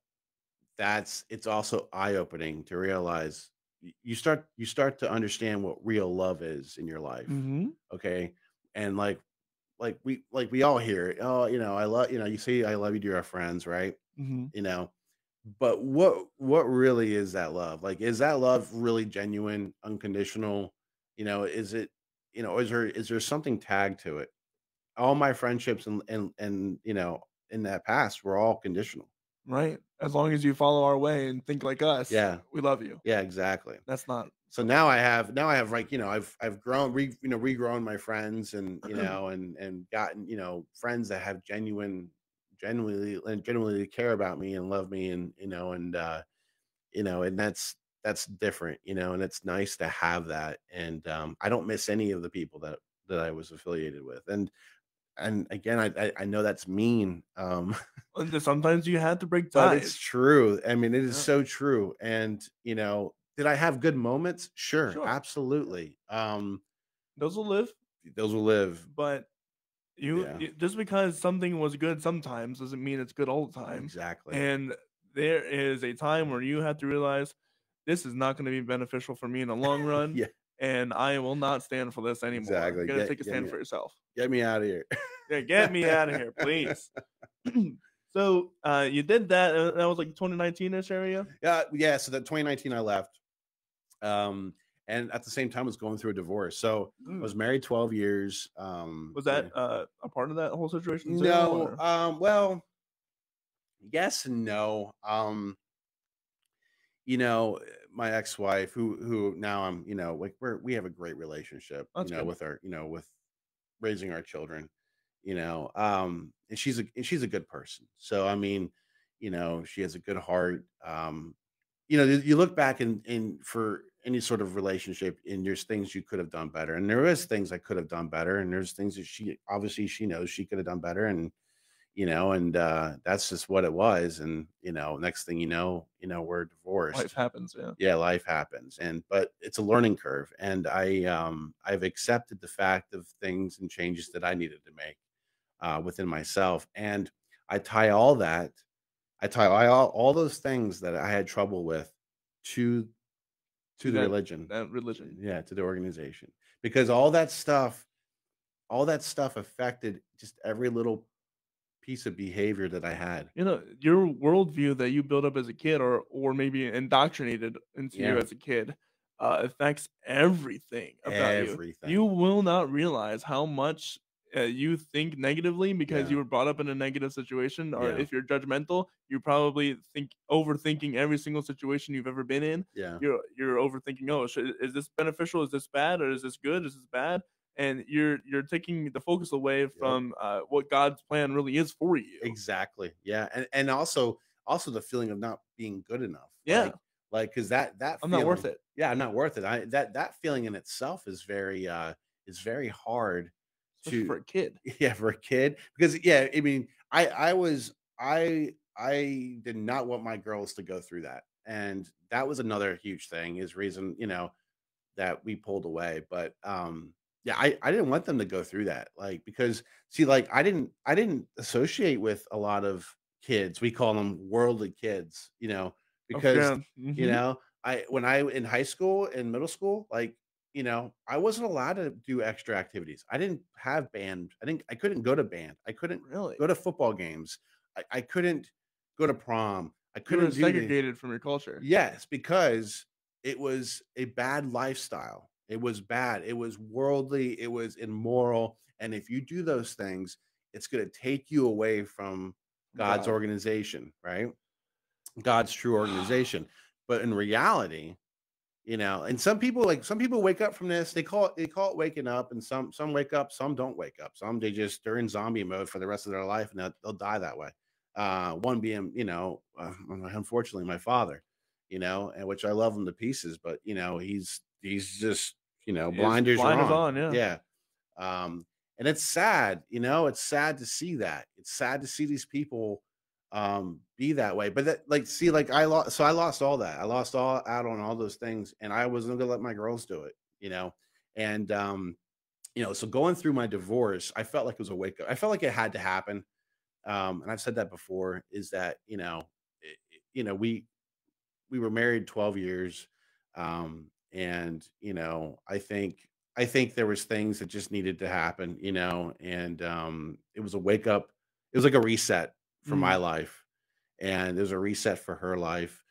[SPEAKER 2] it's also eye-opening to realize you start to understand what real love is in your life.
[SPEAKER 1] Hmm.
[SPEAKER 2] Okay. And like we all hear it. Oh, I love, you say I love you to our friends, right?
[SPEAKER 1] Hmm.
[SPEAKER 2] you know but what really is that love? Like, is that love really genuine, unconditional? Is it, is there something tagged to it? All my friendships and in that past were all conditional.
[SPEAKER 1] Right. As long as you follow our way and think like us,
[SPEAKER 2] Yeah.
[SPEAKER 1] we love you.
[SPEAKER 2] Yeah, exactly.
[SPEAKER 1] That's not.
[SPEAKER 2] So now I have, like, I've grown, regrown my friends, and gotten, friends that have genuinely care about me and love me, and and that's different, and it's nice to have that. And I don't miss any of the people that I was affiliated with. And again, I know that's mean.
[SPEAKER 1] And sometimes you have to break
[SPEAKER 2] But it's
[SPEAKER 1] ties.
[SPEAKER 2] true. I mean, it is
[SPEAKER 1] Yeah.
[SPEAKER 2] so true. And, did I have good moments? Sure,
[SPEAKER 1] Sure. Yeah.
[SPEAKER 2] absolutely.
[SPEAKER 1] Those will live,
[SPEAKER 2] Those will live.
[SPEAKER 1] but
[SPEAKER 2] Yeah,
[SPEAKER 1] just because something was good sometimes doesn't mean it's good all the time.
[SPEAKER 2] exactly.
[SPEAKER 1] And there is a time where you have to realize this is not going to be beneficial for me in the long run,
[SPEAKER 2] Yeah,
[SPEAKER 1] and I will not stand for this anymore. You
[SPEAKER 2] exactly.
[SPEAKER 1] got to take a
[SPEAKER 2] Get
[SPEAKER 1] stand
[SPEAKER 2] me
[SPEAKER 1] for yourself.
[SPEAKER 2] get me out of here.
[SPEAKER 1] Yeah, get me out of here, please. So you did that. That was like 2019ish area.
[SPEAKER 2] Yeah, yeah. So that 2019 I left. Um, and at the same time I was going through a divorce. So I was
[SPEAKER 1] Mm.
[SPEAKER 2] married 12 years.
[SPEAKER 1] Was that a part of that whole situation too?
[SPEAKER 2] No,
[SPEAKER 1] Or
[SPEAKER 2] well, yes and no. You know, my ex-wife, who now I'm, like, we have a great relationship,
[SPEAKER 1] that's good.
[SPEAKER 2] with raising our children, and she's a good person. So I mean, she has a good heart. You look back in for any sort of relationship, and there's things you could have done better, and there is things I could have done better, and there's things that she knows she could have done better. And that's just what it was. And next thing we're
[SPEAKER 1] Life
[SPEAKER 2] divorced.
[SPEAKER 1] happens. Yeah.
[SPEAKER 2] Yeah, life happens. But it's a learning curve, and I've accepted the fact of things and changes that I needed to make within myself. And I tie all that I tie all those things that I had trouble with to
[SPEAKER 1] To
[SPEAKER 2] the religion.
[SPEAKER 1] that religion.
[SPEAKER 2] Yeah, to the organization. Because all that stuff affected just every little piece of behavior that I had.
[SPEAKER 1] Your worldview that you built up as a kid, or maybe indoctrinated into you
[SPEAKER 2] Yeah,
[SPEAKER 1] as a kid, affects everything about you. You
[SPEAKER 2] everything.
[SPEAKER 1] will not realize how much you think negatively because
[SPEAKER 2] Yeah,
[SPEAKER 1] you were brought up in a negative situation, or
[SPEAKER 2] yeah,
[SPEAKER 1] if you're judgmental, you probably think overthinking every single situation you've ever been in.
[SPEAKER 2] yeah,
[SPEAKER 1] You're overthinking. Oh, is this beneficial? Is this bad? Or is this good? Is this bad? And you're taking the focus away
[SPEAKER 2] yep,
[SPEAKER 1] from what God's plan really is for you.
[SPEAKER 2] exactly. Yeah, and also the feeling of not being good enough.
[SPEAKER 1] Yeah,
[SPEAKER 2] Because that
[SPEAKER 1] I'm not worth
[SPEAKER 2] feeling,
[SPEAKER 1] it,
[SPEAKER 2] yeah, I'm not worth it. That feeling in itself is very hard
[SPEAKER 1] especially
[SPEAKER 2] to.
[SPEAKER 1] for a kid.
[SPEAKER 2] Yeah, for a kid. Because yeah, I mean, I did not want my girls to go through that. And that was another huge thing, is reason, that we pulled away. But yeah, I didn't want them to go through that. Like, because see, like, I didn't associate with a lot of kids. We call them worldly kids,
[SPEAKER 1] Oh,
[SPEAKER 2] because
[SPEAKER 1] yeah,
[SPEAKER 2] you
[SPEAKER 1] mhm.
[SPEAKER 2] know, when I in high school and middle school, like, I wasn't allowed to do extra activities. I didn't have band. I couldn't go to band. I couldn't
[SPEAKER 1] Really?
[SPEAKER 2] go to football games. I couldn't go to prom. I
[SPEAKER 1] You were
[SPEAKER 2] couldn't do the
[SPEAKER 1] segregated from your culture.
[SPEAKER 2] Yes, because it was a bad lifestyle. It was bad. It was worldly. It was immoral. And if you do those things, it's going to take you away from God's
[SPEAKER 1] God.
[SPEAKER 2] organization, right? God's true organization. But in reality, and some people wake up from this, they call it waking up, and some wake up, some don't wake up. Some they're in zombie mode for the rest of their life, and they'll die that way. One being, unfortunately, my father, and which I love him to pieces, but he's just,
[SPEAKER 1] His
[SPEAKER 2] blinders are
[SPEAKER 1] blinders
[SPEAKER 2] on.
[SPEAKER 1] on, yeah.
[SPEAKER 2] Yeah. And it's sad, it's sad to see that. It's sad to see these people be that way. But that, like, see, like, I lost all that. I lost all out on all those things, and I wasn't gonna let my girls do it, and so going through my divorce, I felt like it was a wake up. I felt like it had to happen. And I've said that before, is that, we were married 12 years. And I think there was things that just needed to happen, and it was a wake up. It was like a reset for my
[SPEAKER 1] Mm,
[SPEAKER 2] life, and it was a reset for her life.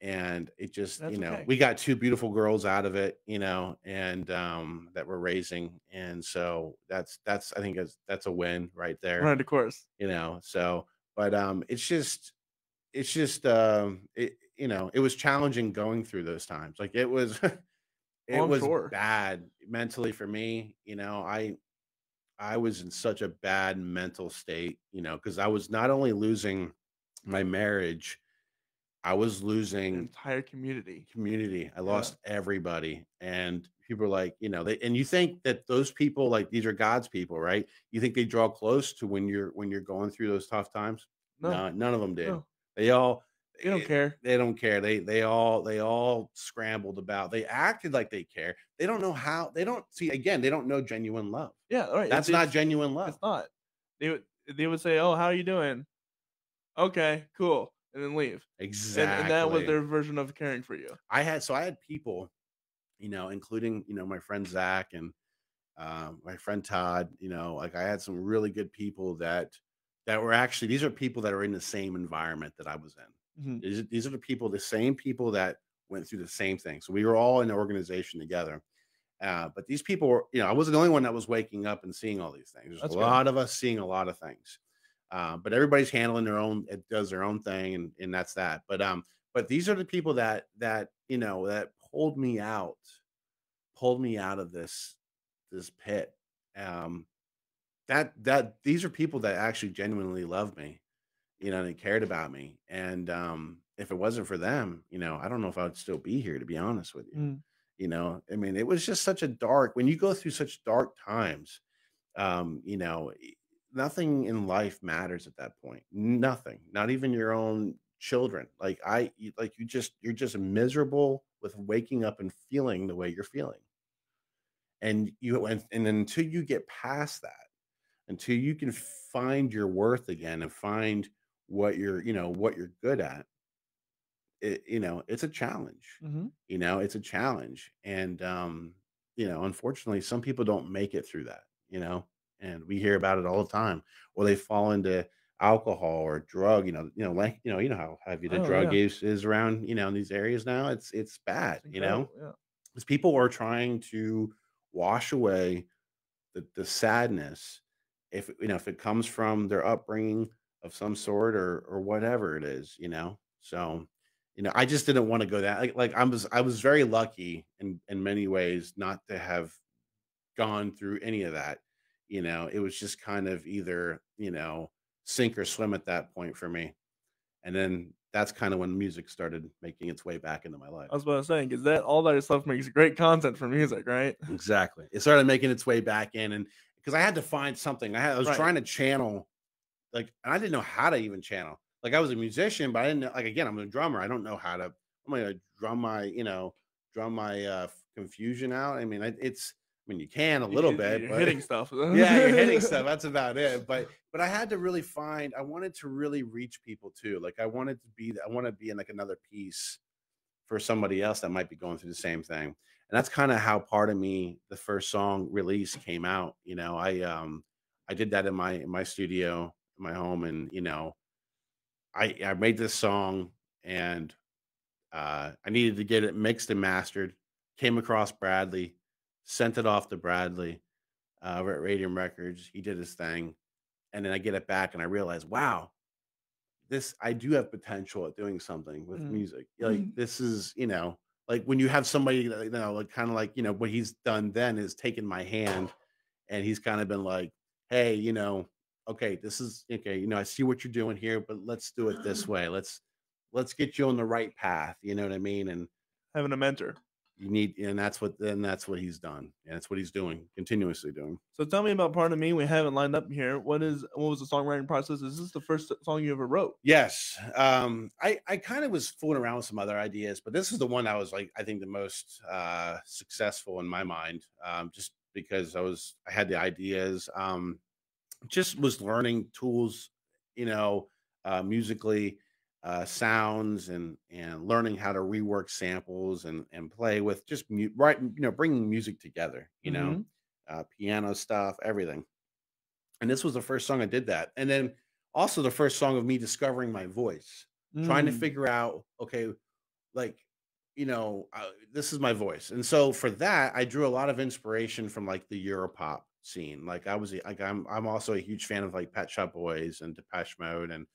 [SPEAKER 2] And it just,
[SPEAKER 1] that's okay.
[SPEAKER 2] we got two beautiful girls out of it, and that we're raising. And so that's I think that's a win right there,
[SPEAKER 1] Right, of course.
[SPEAKER 2] so. But it's just it was challenging going through those times. Like, it was
[SPEAKER 1] Oh,
[SPEAKER 2] it
[SPEAKER 1] I'm
[SPEAKER 2] was
[SPEAKER 1] sure.
[SPEAKER 2] bad mentally for me. I was in such a bad mental state, because I was not only losing my marriage, I was
[SPEAKER 1] The
[SPEAKER 2] losing
[SPEAKER 1] entire community.
[SPEAKER 2] community. I
[SPEAKER 1] Yeah.
[SPEAKER 2] lost everybody. And people are like, and you think that those people, like, these are God's people, right? You think they draw close to when you're going through those tough times?
[SPEAKER 1] No,
[SPEAKER 2] No, none of them did.
[SPEAKER 1] no,
[SPEAKER 2] They all
[SPEAKER 1] they don't care.
[SPEAKER 2] they don't care. They all scrambled about. They acted like they care. They don't know how. They don't see, again, they don't know genuine love.
[SPEAKER 1] Yeah, all right.
[SPEAKER 2] That's not genuine love.
[SPEAKER 1] It's not. They would say, "Oh, how are you doing?" Okay, cool, and then leave. And that was
[SPEAKER 2] Exactly.
[SPEAKER 1] their version of caring for you.
[SPEAKER 2] I had people, including, my friend Zach and my friend Todd, like, I had some really good people that were actually, these are people that are in the same environment that I was in.
[SPEAKER 1] Mhm.
[SPEAKER 2] These are the same people that went through the same thing. So we were all in the organization together. But these people were, I wasn't the only one that was waking up and seeing all these things. There's a
[SPEAKER 1] That's good.
[SPEAKER 2] lot of us seeing a lot of things. But everybody's handling their own, it does their own thing, and that's that. But these are the people that pulled me out of this pit. Um, that these are people that actually genuinely love me, they cared about me. And if it wasn't for them, I don't know if I would still be here, to be honest with you.
[SPEAKER 1] Mm,
[SPEAKER 2] I mean, it was just such a dark, when you go through such dark times, nothing in life matters at that point. Nothing, not even your own children. You're just miserable with waking up and feeling the way you're feeling. And until you get past that, until you can find your worth again and find what you're good at, it's a challenge.
[SPEAKER 1] mhm.
[SPEAKER 2] It's a challenge. And unfortunately, some people don't make it through that, and we hear about it all the time, or they fall into alcohol or drug, like, how heavy the
[SPEAKER 1] Oh,
[SPEAKER 2] drug
[SPEAKER 1] yeah.
[SPEAKER 2] use is around, in these areas now. It's bad,
[SPEAKER 1] It's incredible, yeah.
[SPEAKER 2] because people are trying to wash away the sadness, if it comes from their upbringing of some sort, or whatever it is. So, I just didn't want to go that, like, I was very lucky in many ways not to have gone through any of that. It was just kind of either, sink or swim at that point for me. And then that's kind of when music started making its way back into my life.
[SPEAKER 1] I was about to say, 'cause that all that stuff makes great content for music, right?
[SPEAKER 2] Exactly. It started making its way back in, and because I had to find something. I was
[SPEAKER 1] Right.
[SPEAKER 2] trying to channel, like, and I didn't know how to even channel. Like, I was a musician, but I didn't know, like, again, I'm a drummer. I don't know how to. I'm gonna drum my confusion out. I mean, you can a little bit,
[SPEAKER 1] You're
[SPEAKER 2] but
[SPEAKER 1] hitting stuff.
[SPEAKER 2] yeah, you're hitting stuff. That's about it. But I had to really I wanted to really reach people too. Like, I want to be in, like, another piece for somebody else that might be going through the same thing. And that's kind of how Part of Me, the first song release, came out. I did that in my studio, in my home, and I made this song, and I needed to get it mixed and mastered. Came across Bradley, sent it off to Bradley over at Radium Records. He did his thing, and then I get it back, and I realize, wow, this I do have potential at doing something with
[SPEAKER 1] Mm.
[SPEAKER 2] music. Like this is, like when you have somebody that, like kind of like what he's done then is taken my hand, and he's kind of been like, hey, okay, this is okay. I see what you're doing here, but let's do it this way. Let's get you on the right path. You know what I mean? And
[SPEAKER 1] Having a mentor.
[SPEAKER 2] and that's what he's done, and that's what he's doing, continuously doing.
[SPEAKER 1] So tell me about Part of Me. We have it lined up here. What was the songwriting process? Is this the first song you ever wrote?
[SPEAKER 2] Yes. I kind of was fooling around with some other ideas, but this is the one that was like, I think, the most successful in my mind. Just because I had the ideas, just was learning tools, musically, sounds, and learning how to rework samples and play with just bringing music together,
[SPEAKER 1] Mhm.
[SPEAKER 2] piano stuff, everything. And this was the first song I did that. And then also the first song of me discovering my voice, trying to
[SPEAKER 1] Mm.
[SPEAKER 2] figure out, okay, like, this is my voice. And so for that, I drew a lot of inspiration from like the Europop scene. Like I'm also a huge fan of like Pet Shop Boys and Depeche Mode and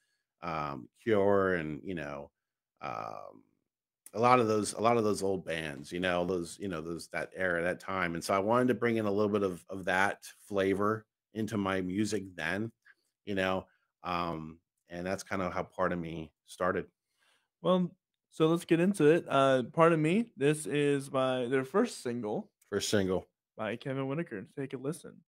[SPEAKER 2] Cure, and um, a lot of those old bands, those that era, that time. And so I wanted to bring in a little bit of that flavor into my music then, you know, and that's kind of how Part of Me started.
[SPEAKER 1] Well, so let's get into it. Part of Me. This is their first single
[SPEAKER 2] First single.
[SPEAKER 1] by Kevin Whitaker. Take a listen.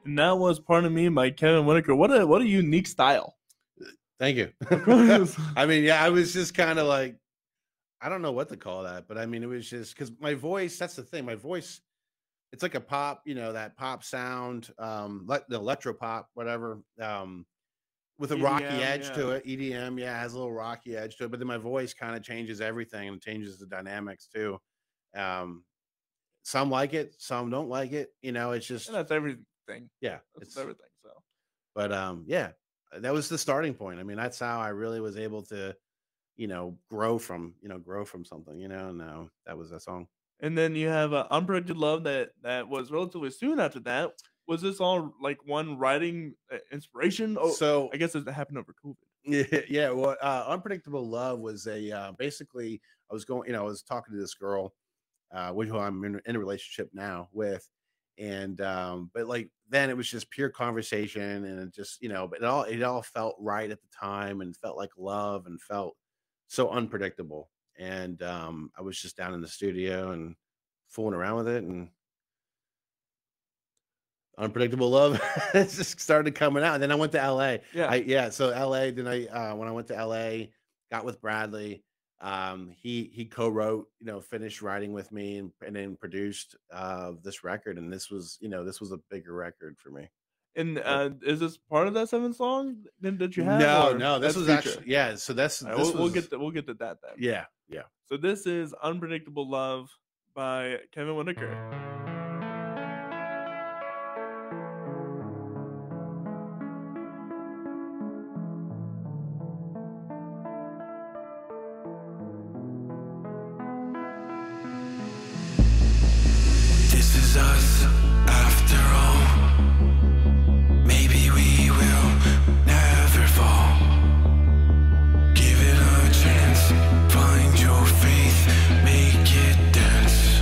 [SPEAKER 1] And that was Pardon Me by Kevin Whitaker. What a unique style.
[SPEAKER 2] Thank you.
[SPEAKER 1] Of course.
[SPEAKER 2] I mean, yeah, I was just kind of like, I don't know what to call that, but I mean, it was just because my voice, that's the thing. My voice, it's like a pop, that pop sound, like the electro pop, whatever, with a rocky
[SPEAKER 1] EDM,
[SPEAKER 2] edge to
[SPEAKER 1] yeah.
[SPEAKER 2] it. EDM, yeah, has a little rocky edge to it, but then my voice kind of changes everything and changes the dynamics too. Um, some like it, some don't like it. It's just,
[SPEAKER 1] And that's everything.
[SPEAKER 2] yeah,
[SPEAKER 1] That's
[SPEAKER 2] it's,
[SPEAKER 1] everything. So
[SPEAKER 2] but yeah, that was the starting point. I mean, that's how I really was able to, grow from something, and that was that song.
[SPEAKER 1] and then you have Unpredicted Love that was relatively soon after that. Was this all like one writing inspiration? Oh,
[SPEAKER 2] So
[SPEAKER 1] I guess it happened over COVID.
[SPEAKER 2] yeah, yeah. Well, Unpredictable Love was basically I was I was talking to this girl, with who I'm in a relationship now with, and but like then it was just pure conversation, and it just but it all felt right at the time, and felt like love, and felt so unpredictable, and I was just down in the studio and fooling around with it, and Unpredictable Love it just started coming out. And then I went to LA.
[SPEAKER 1] Yeah,
[SPEAKER 2] So LA, then when I went to LA, got with Bradley. He co-wrote, finished writing with me, and then produced this record. And this was a bigger record for me.
[SPEAKER 1] and
[SPEAKER 2] So
[SPEAKER 1] is this part of that 7 song that you have,
[SPEAKER 2] no,
[SPEAKER 1] or
[SPEAKER 2] no, this
[SPEAKER 1] that's
[SPEAKER 2] was
[SPEAKER 1] future?
[SPEAKER 2] actually, yeah. So
[SPEAKER 1] All right,
[SPEAKER 2] this
[SPEAKER 1] we'll
[SPEAKER 2] was,
[SPEAKER 1] get to that then.
[SPEAKER 2] yeah, yeah.
[SPEAKER 1] So this is Unpredictable Love by Kevin Whitaker.
[SPEAKER 3] This is us after all. Maybe we will never fall. Give it a chance, find your faith, make it dance.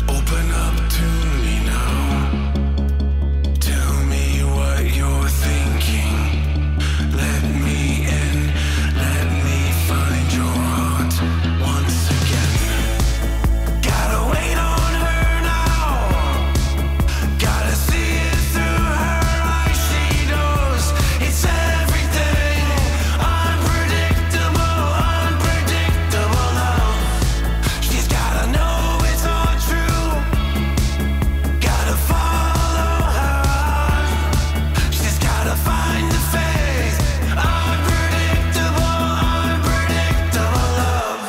[SPEAKER 3] Open up to me now. Tell me what you're thinking. Let me in, let me find your heart once again. Gotta wait on her now. Gotta see it through her eyes. She knows it's everything. Unpredictable, unpredictable love. She's gotta know it's all true. Gotta follow her heart. She's gotta find the faith. Unpredictable, unpredictable love.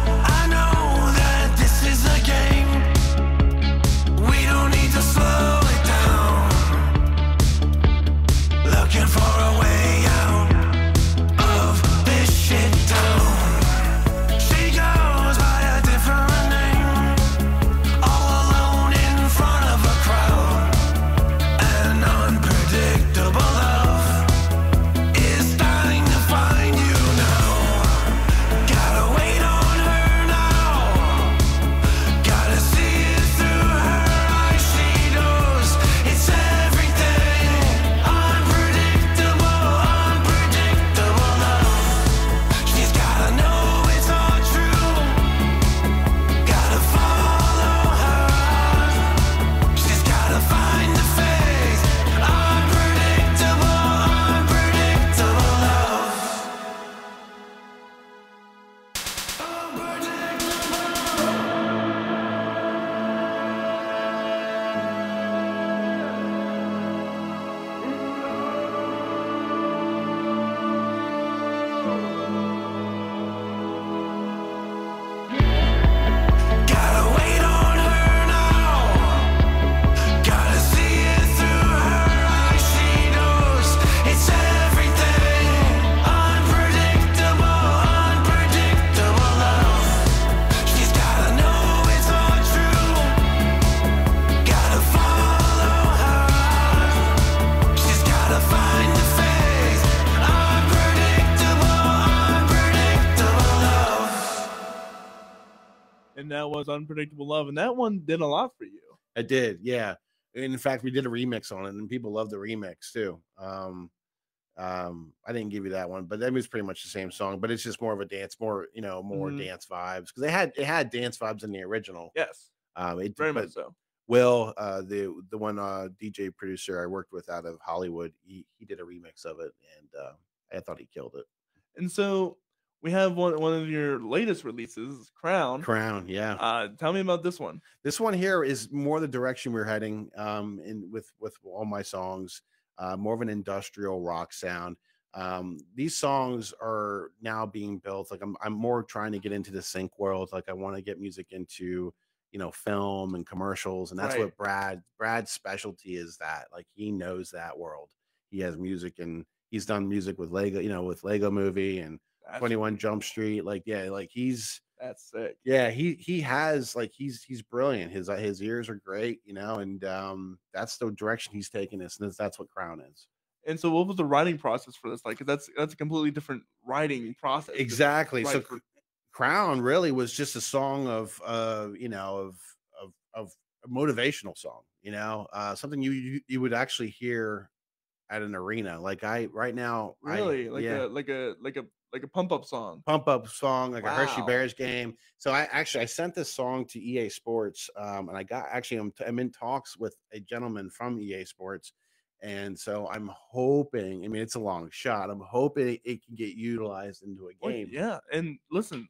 [SPEAKER 3] I know that this is a game. We don't need to slow it down. Looking for a way out of this shit town. She goes by a different name, all alone in front of a crowd. An unpredictable love is starting to find you now. Gotta wait on her now. Gotta see it through her eyes. She knows it's everything. Unpredictable, unpredictable love. She's gotta know it's all true. Gotta follow her heart. She's gotta find the faith. Unpredictable, unpredictable love. Gotta wait on her now. Gotta see it through her eyes. She knows it's everything. Unpredictable, unpredictable love. She's gotta know it's all true. Gotta follow her heart. She's gotta find the faith. Unpredictable, unpredictable love.
[SPEAKER 1] And that was Unpredictable Love, and that one did a lot for you.
[SPEAKER 2] I did, yeah. In fact, we did a remix on it, and people loved the remix too. I didn't give you that one, but that was pretty much the same song, but it's just more of a dance, more
[SPEAKER 1] Mhm.
[SPEAKER 2] dance vibes, because it had dance vibes in the original.
[SPEAKER 1] Yes. Very
[SPEAKER 2] But
[SPEAKER 1] much so.
[SPEAKER 2] Will, the one DJ producer I worked with out of Hollywood, he did a remix of it, and I thought he killed it.
[SPEAKER 1] And so we have one of your latest releases, Crown.
[SPEAKER 2] Crown, yeah.
[SPEAKER 1] Tell me about this one.
[SPEAKER 2] This one here is more the direction we're heading in with all my songs, more of an industrial rock sound. These songs are now being built. Like I'm more trying to get into the sync world. Like I want to get music into, film and commercials, and that's
[SPEAKER 1] Right.
[SPEAKER 2] what Brad's specialty is. That like he knows that world. He has music, and he's done music with Lego, with Lego Movie and
[SPEAKER 1] That's
[SPEAKER 2] 21 Jump Street. Like yeah, like
[SPEAKER 1] That's sick.
[SPEAKER 2] yeah, he has like he's brilliant. His ears are great, and that's the direction he's taking us, and that's what Crown is.
[SPEAKER 1] And so, what was the writing process for this like? 'Cause that's a completely different writing process. to
[SPEAKER 2] Exactly.
[SPEAKER 1] write
[SPEAKER 2] So
[SPEAKER 1] for-
[SPEAKER 2] Crown really was just a song of of a motivational song, something you would actually hear at an arena. Like right now,
[SPEAKER 1] really
[SPEAKER 2] yeah.
[SPEAKER 1] like a pump up song.
[SPEAKER 2] Pump up song, like a Hershey
[SPEAKER 1] Wow.
[SPEAKER 2] Bears game. So I sent this song to EA Sports, and I'm in talks with a gentleman from EA Sports, and so I'm hoping. I mean, it's a long shot. I'm hoping it can get utilized into a
[SPEAKER 1] Well,
[SPEAKER 2] game.
[SPEAKER 1] yeah, and listen,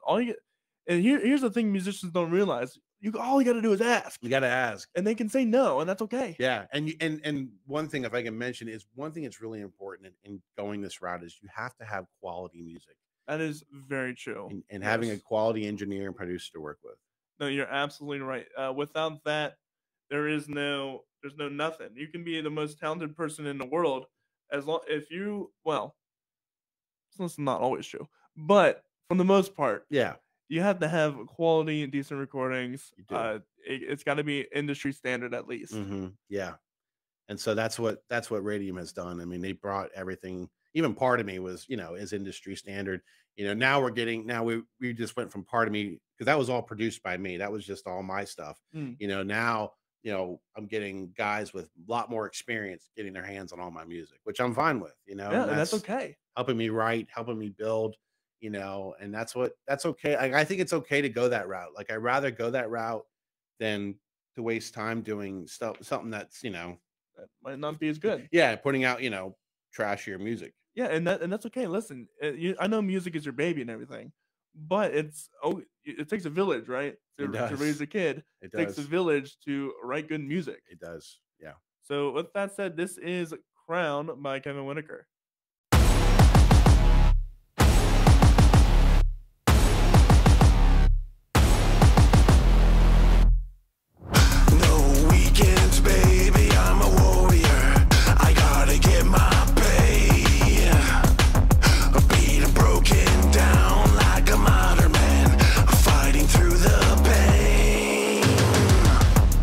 [SPEAKER 1] here's the thing musicians don't realize. All you got to do is ask,
[SPEAKER 2] You got to ask.
[SPEAKER 1] and they can say no, and that's okay.
[SPEAKER 2] Yeah, and one thing, if I can mention, is one thing that's really important in going this route is you have to have quality music
[SPEAKER 1] That is very true.
[SPEAKER 2] and having a
[SPEAKER 1] Yes.
[SPEAKER 2] quality engineer and producer to work with.
[SPEAKER 1] No, you're absolutely right. Without that, there's no nothing. You can be the most talented person in the world it's not always true, but for the most part,
[SPEAKER 2] Yeah,
[SPEAKER 1] you have to have quality and decent recordings.
[SPEAKER 2] You do.
[SPEAKER 1] It's got to be industry standard at least.
[SPEAKER 2] yeah, and so that's what Radium has done. I mean, they brought everything. Even Part of Me was, is industry standard. Now we just went from Part of Me, because that was all produced by me. That was just all my stuff.
[SPEAKER 1] Mm.
[SPEAKER 2] Now, I'm getting guys with a lot more experience getting their hands on all my music, which I'm fine with,
[SPEAKER 1] Yeah, and that's okay.
[SPEAKER 2] helping me write, helping me build, and that's okay. I think it's okay to go that route. Like I'd rather go that route than to waste time doing something that's,
[SPEAKER 1] That might not be as good.
[SPEAKER 2] yeah, putting out, trashier music.
[SPEAKER 1] Yeah, and that's okay. Listen, I know music is your baby and everything, but it takes a village, right? To
[SPEAKER 2] does.
[SPEAKER 1] raise a kid.
[SPEAKER 2] It
[SPEAKER 1] It takes a
[SPEAKER 2] does.
[SPEAKER 1] village to write good music.
[SPEAKER 2] It does. Yeah.
[SPEAKER 1] So with that said, this is Crown by Kevin Whitaker.
[SPEAKER 3] No weekends, baby, I'm a warrior. I gotta get my pay. Beaten, broken down like a modern man, fighting through the pain.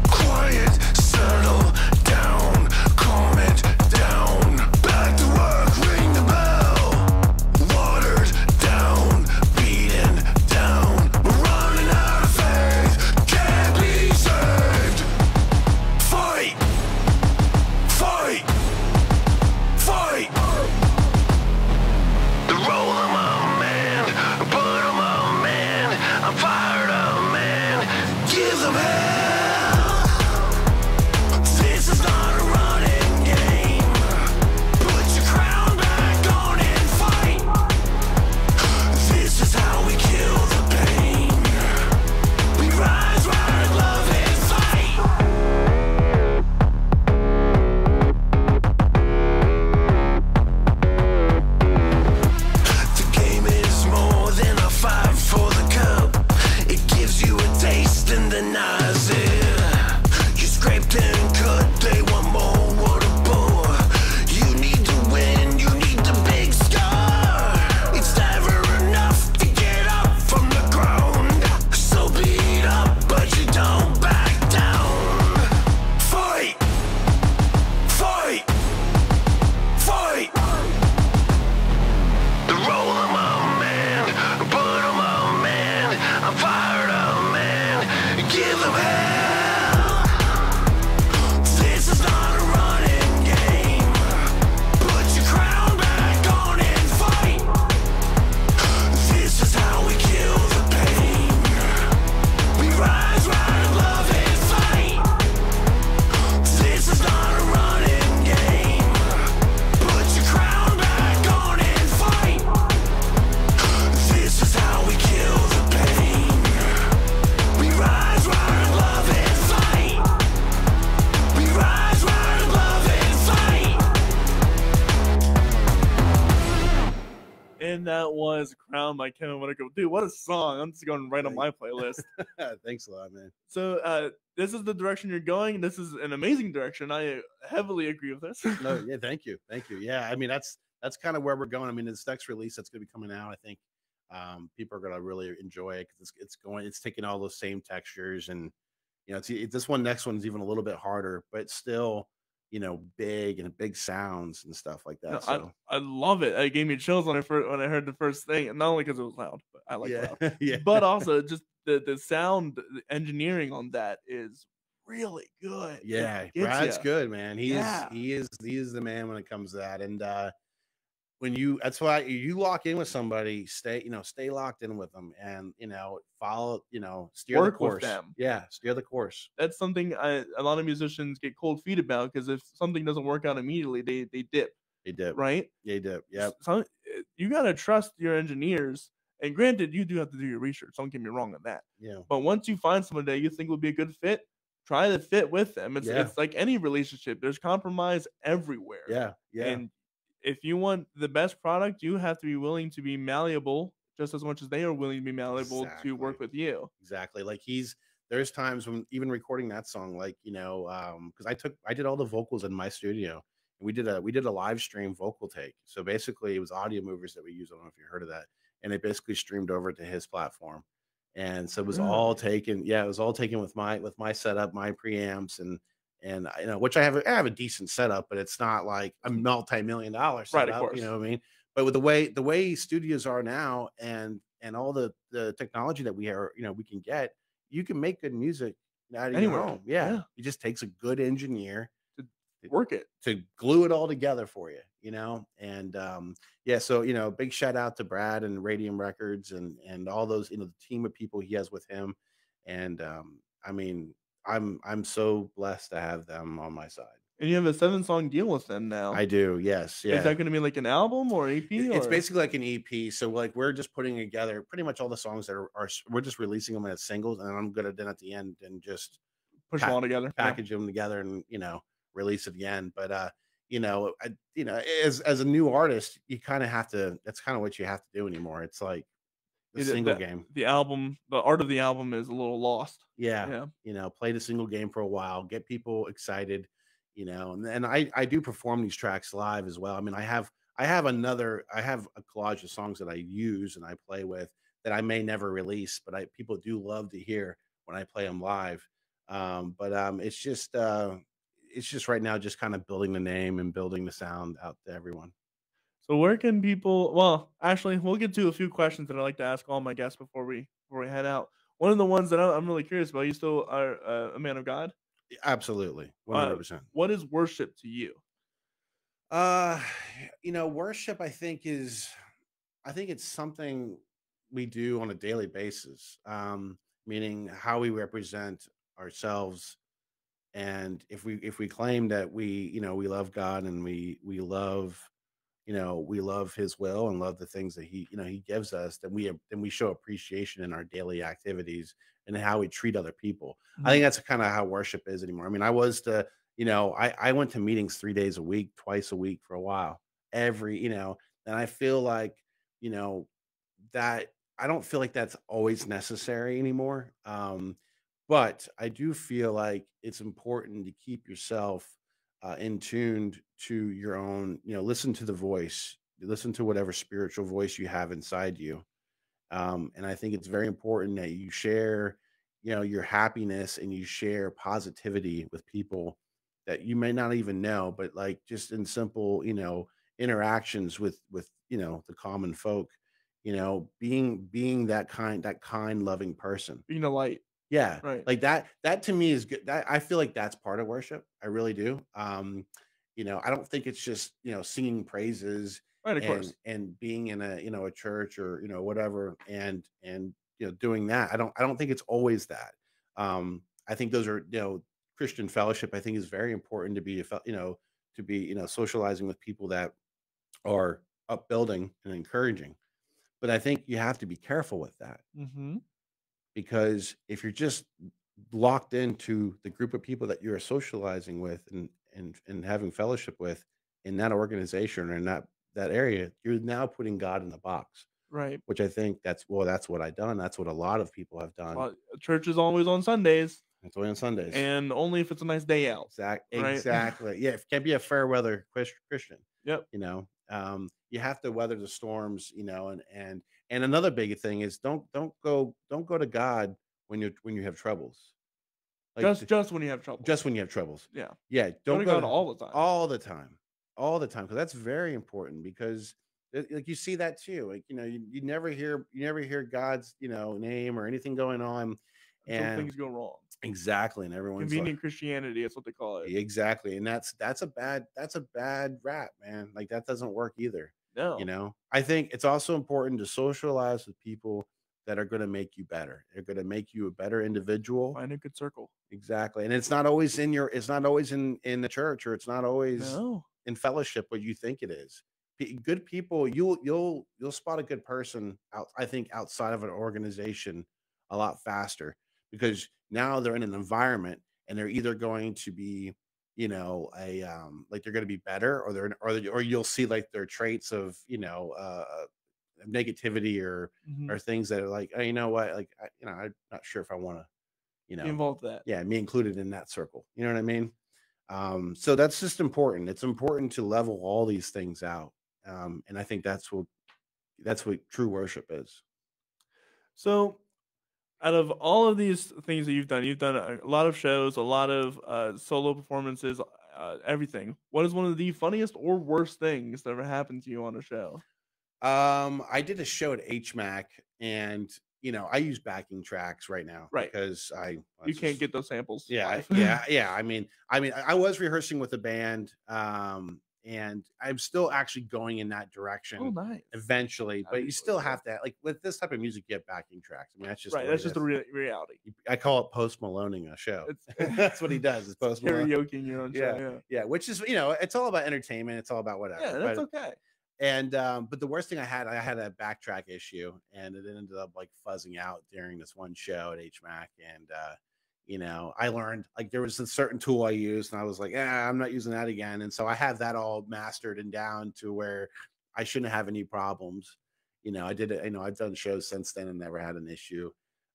[SPEAKER 3] Quiet, settle down, calm it down. Back to work,
[SPEAKER 1] Butterfly's Crown by Kevin Whitaker. Dude, what a song. I'm just going right on my playlist.
[SPEAKER 2] Thanks a lot, man.
[SPEAKER 1] So this is the direction you're going. This is an amazing direction. I heavily agree with this.
[SPEAKER 2] No, yeah, thank you. Yeah, I mean that's kind of where we're going. I mean, this next release that's going to be coming out, I think people are going to really enjoy it because it's taking all those same textures, and this next one's even a little bit harder, but it's still big and big sounds and stuff like that.
[SPEAKER 1] No,
[SPEAKER 2] So
[SPEAKER 1] I love it. It gave me chills when I heard the first thing, and not only because it was loud, but I like loud,
[SPEAKER 2] yeah,
[SPEAKER 1] but also just the sound engineering on that is really good.
[SPEAKER 2] Yeah, Brad's good, man. He is the man when it comes to that. And that's why you lock in with somebody, stay locked in with them, and follow, steer
[SPEAKER 1] Work
[SPEAKER 2] the course.
[SPEAKER 1] with them.
[SPEAKER 2] Yeah, steer the course.
[SPEAKER 1] That's something a lot of musicians get cold feet about, because if something doesn't work out immediately, they dip.
[SPEAKER 2] They dip.
[SPEAKER 1] Right?
[SPEAKER 2] They dip. Yep.
[SPEAKER 1] So you gotta trust your engineers. And granted, you do have to do your research. Don't get me wrong on that.
[SPEAKER 2] Yeah.
[SPEAKER 1] But once you find someone that you think would be a good fit, try to fit with them. It's like any relationship. There's compromise everywhere.
[SPEAKER 2] Yeah. Yeah.
[SPEAKER 1] And if you want the best product, you have to be willing to be malleable just as much as they are willing to be malleable to work with you.
[SPEAKER 2] Exactly. Like there's times when even recording that song, like, because I did all the vocals in my studio, and we did a live stream vocal take. So basically it was audio movers that we use. I don't know if you heard of that. And it basically streamed over to his platform. And so it was all taken. Yeah, it was all taken with my setup, my preamps, and which I have a decent setup, but it's not like a multi-million-dollar setup.
[SPEAKER 1] Right, of course.
[SPEAKER 2] You know what I mean? But with the way studios are now, and all the technology that we can get, you can make good music out of your home. Yeah. It just takes a good engineer
[SPEAKER 1] to work it,
[SPEAKER 2] to glue it all together for you, and so big shout out to Brad and Radium Records and all those, the team of people he has with him. And I mean, I'm so blessed to have them on my side.
[SPEAKER 1] And you have a 7-song deal with them now.
[SPEAKER 2] I do, yes. Yeah.
[SPEAKER 1] Is that going to be like an album or EP?
[SPEAKER 2] It's basically like an EP. So like we're just putting together pretty much all the songs that are we're just releasing them as singles, and I'm gonna then at the end and just
[SPEAKER 1] push them all together,
[SPEAKER 2] package them together, and release it again. But as a new artist, you kind of have to. That's kind of what you have to do anymore. It's like the single game.
[SPEAKER 1] The album, the art of the album is a little lost.
[SPEAKER 2] Yeah. Play the single game for a while, get people excited. And I do perform these tracks live as well. I mean, I have a collage of songs that I use and I play with that I may never release, but people do love to hear when I play them live. It's just right now just kind of building the name and building the sound out to everyone.
[SPEAKER 1] So where can people? Well, actually, we'll get to a few questions that I like to ask all my guests before we head out. One of the ones that I'm really curious about. You still are a man of God?
[SPEAKER 2] Absolutely, 100%.
[SPEAKER 1] What is worship to you?
[SPEAKER 2] Worship, I think it's something we do on a daily basis. Meaning how we represent ourselves, and if we claim that we love God and we love His will and love the things that He gives us, then we show appreciation in our daily activities and how we treat other people. Mm-hmm. I think that's kind of how worship is anymore. I mean, I went to meetings 3 days a week, twice a week for a while, and I feel like, that I don't feel like that's always necessary anymore. But I do feel like it's important to keep yourself in tuned to your own, listen to the voice, listen to whatever spiritual voice you have inside you. And I think it's very important that you share, your happiness, and you share positivity with people that you may not even know, but like just in simple, interactions with the common folk, being that kind, loving person,
[SPEAKER 1] being a light.
[SPEAKER 2] Yeah.
[SPEAKER 1] Right.
[SPEAKER 2] Like that to me is good. I feel like that's part of worship. I really do. I don't think it's just, singing praises,
[SPEAKER 1] right, of course,
[SPEAKER 2] and being in a church or, whatever. And doing that. I don't think it's always that. I think those are, Christian fellowship, I think, is very important to be, socializing with people that are upbuilding and encouraging. But I think you have to be careful with that.
[SPEAKER 1] Mm-hmm.
[SPEAKER 2] Because if you're just locked into the group of people that you're socializing with and having fellowship with in that organization or in that area, you're now putting God in the box.
[SPEAKER 1] Right.
[SPEAKER 2] which I think that's what I've done. That's what a lot of people have done.
[SPEAKER 1] Well, church is always on Sundays,
[SPEAKER 2] It's only on Sundays.
[SPEAKER 1] and only if it's a nice day out. Right?
[SPEAKER 2] Exactly. Yeah, it can't be a fair weather Christian.
[SPEAKER 1] Yep.
[SPEAKER 2] You know, you have to weather the storms. You know, and another big thing is don't go to God when you have troubles. Like
[SPEAKER 1] Just when you have trouble.
[SPEAKER 2] just when you have troubles.
[SPEAKER 1] Yeah.
[SPEAKER 2] Yeah,
[SPEAKER 1] Go
[SPEAKER 2] don't
[SPEAKER 1] to
[SPEAKER 2] go
[SPEAKER 1] God all the time.
[SPEAKER 2] all the time, because that's very important. Because like you see that too. Like you never hear God's name or anything going on,
[SPEAKER 1] Until
[SPEAKER 2] and
[SPEAKER 1] things go wrong.
[SPEAKER 2] exactly, and everyone's like,
[SPEAKER 1] Convenient Christianity, that's what they call it.
[SPEAKER 2] exactly, and that's a bad rap, man. Like that doesn't work either.
[SPEAKER 1] No.
[SPEAKER 2] I think it's also important to socialize with people that are going to make you better. They're going to make you a better individual.
[SPEAKER 1] Find a good circle.
[SPEAKER 2] Exactly. And it's not always in the church, or it's not always
[SPEAKER 1] No.
[SPEAKER 2] in fellowship what you think it is. Good people, you'll spot a good person out, I think, outside of an organization a lot faster, because now they're in an environment and they're either going to be, like they're going to be better, or you'll see like their traits of, negativity or
[SPEAKER 1] Mhm.
[SPEAKER 2] things that are like, oh, you know what, like I'm not sure if I want to,
[SPEAKER 1] Be involved with that.
[SPEAKER 2] yeah, me included in that circle. You know what I mean? So that's just important. It's important to level all these things out, and I think that's what true worship is.
[SPEAKER 1] So, out of all of these things that you've done a lot of shows, a lot of solo performances, everything. What is one of the funniest or worst things that ever happened to you on a show?
[SPEAKER 2] I did a show at HMAC, and I use backing tracks right now,
[SPEAKER 1] Right.
[SPEAKER 2] because
[SPEAKER 1] You can't get those samples.
[SPEAKER 2] Yeah,
[SPEAKER 1] live.
[SPEAKER 2] yeah. I mean, I was rehearsing with the band, and I'm still actually going in that direction.
[SPEAKER 1] Oh, nice.
[SPEAKER 2] Eventually, but
[SPEAKER 1] be
[SPEAKER 2] you still
[SPEAKER 1] really
[SPEAKER 2] have to, like, with this type of music, get backing tracks. I mean, that's just
[SPEAKER 1] Right.
[SPEAKER 2] the way
[SPEAKER 1] That's
[SPEAKER 2] it
[SPEAKER 1] just the reality.
[SPEAKER 2] I call it Post Maloning a show.
[SPEAKER 1] It's
[SPEAKER 2] That's what he does. Is Post Malone.
[SPEAKER 1] karaoke your own show.
[SPEAKER 2] Yeah. Which is, it's all about entertainment. It's all about whatever.
[SPEAKER 1] Yeah, that's
[SPEAKER 2] but,
[SPEAKER 1] okay.
[SPEAKER 2] And but the worst thing I had a backtrack issue, and it ended up like fuzzing out during this one show at HMAC. And I learned, like, there was a certain tool I used, and I was like, I'm not using that again. And so I have that all mastered and down to where I shouldn't have any problems. I did it. I've done shows since then and never had an issue.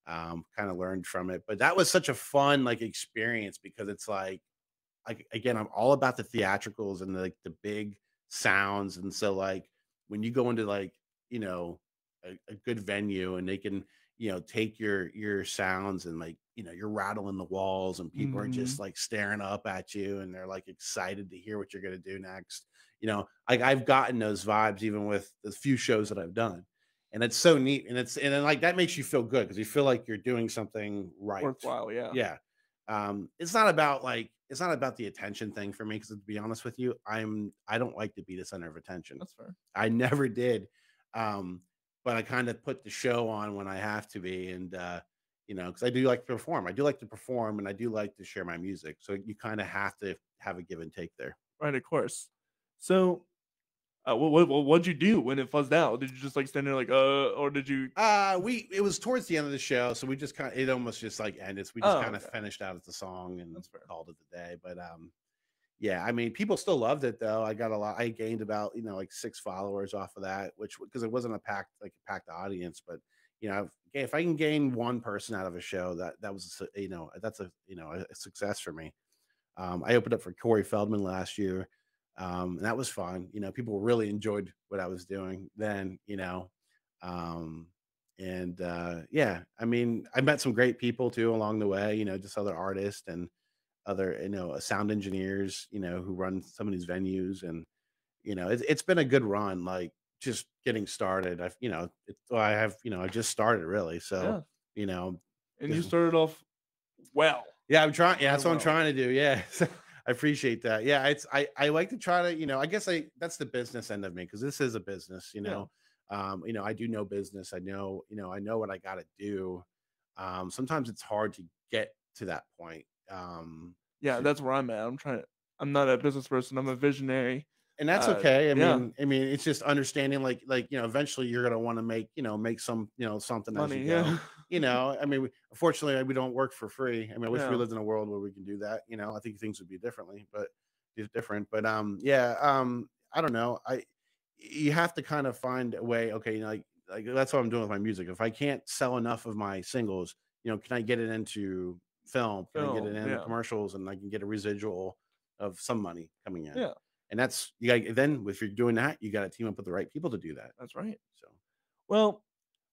[SPEAKER 2] Kind of learned from it, but that was such a fun experience, because it's like again, I'm all about the theatricals and the big sounds. And so like when you go into a good venue, and they can take your sounds, and you're rattling the walls, and people are just like staring up at you, and they're like excited to hear what you're going to do next. I've gotten those vibes even with the few shows that I've done, and it's so neat. And then like that makes you feel good, because you feel like you're doing something right,
[SPEAKER 1] Worthwhile. Yeah.
[SPEAKER 2] It's not about the attention thing for me, because to be honest with you, I don't like to be the center of attention.
[SPEAKER 1] That's fair.
[SPEAKER 2] I never did. But I kind of put the show on when I have to be. And because I do like to perform. I do like to perform, and I do like to share my music. So you kind of have to have a give and take there.
[SPEAKER 1] Right, of course. So what'd you do when it fuzzed out? Did you just like stand there like or did you
[SPEAKER 2] it was towards the end of the show, so we just it almost just like ended. So we just kind of finished out the song and called it the day. But yeah, I mean, people still loved it though. I gained about 6 followers off of that, which, because it wasn't a packed audience, but if I can gain one person out of a show, that was that's a success for me. I opened up for Corey Feldman last year. And that was fun. People really enjoyed what I was doing then, yeah, I mean, I met some great people too along the way, just other artists and other, sound engineers, who run some of these venues. And, it's been a good run, like just getting started. I just started really. So,
[SPEAKER 1] and you started off well.
[SPEAKER 2] Yeah, I'm trying. Yeah, that's what I'm trying to do. Yeah. I appreciate that. Yeah, I like to try to, I guess that's the business end of me, because this is a business, I do know business. I know what I got to do. Sometimes it's hard to get to that point.
[SPEAKER 1] That's where I'm at. I'm not a business person. I'm a visionary.
[SPEAKER 2] And that's okay. I mean, it's just understanding like, eventually you're going to want to make some, something
[SPEAKER 1] money,
[SPEAKER 2] as you go. I mean, unfortunately we don't work for free. I mean, I wish we lived in a world where we can do that. I think things would be different, but I don't know. You have to kind of find a way. Okay. Like like that's what I'm doing with my music. If I can't sell enough of my singles, can I get it into film? Can I get it into
[SPEAKER 1] yeah.
[SPEAKER 2] commercials, and I can get a residual of some money coming in?
[SPEAKER 1] Yeah.
[SPEAKER 2] And that's then if you're doing that, you got to team up with the right people to do that.
[SPEAKER 1] That's right.
[SPEAKER 2] So,
[SPEAKER 1] well,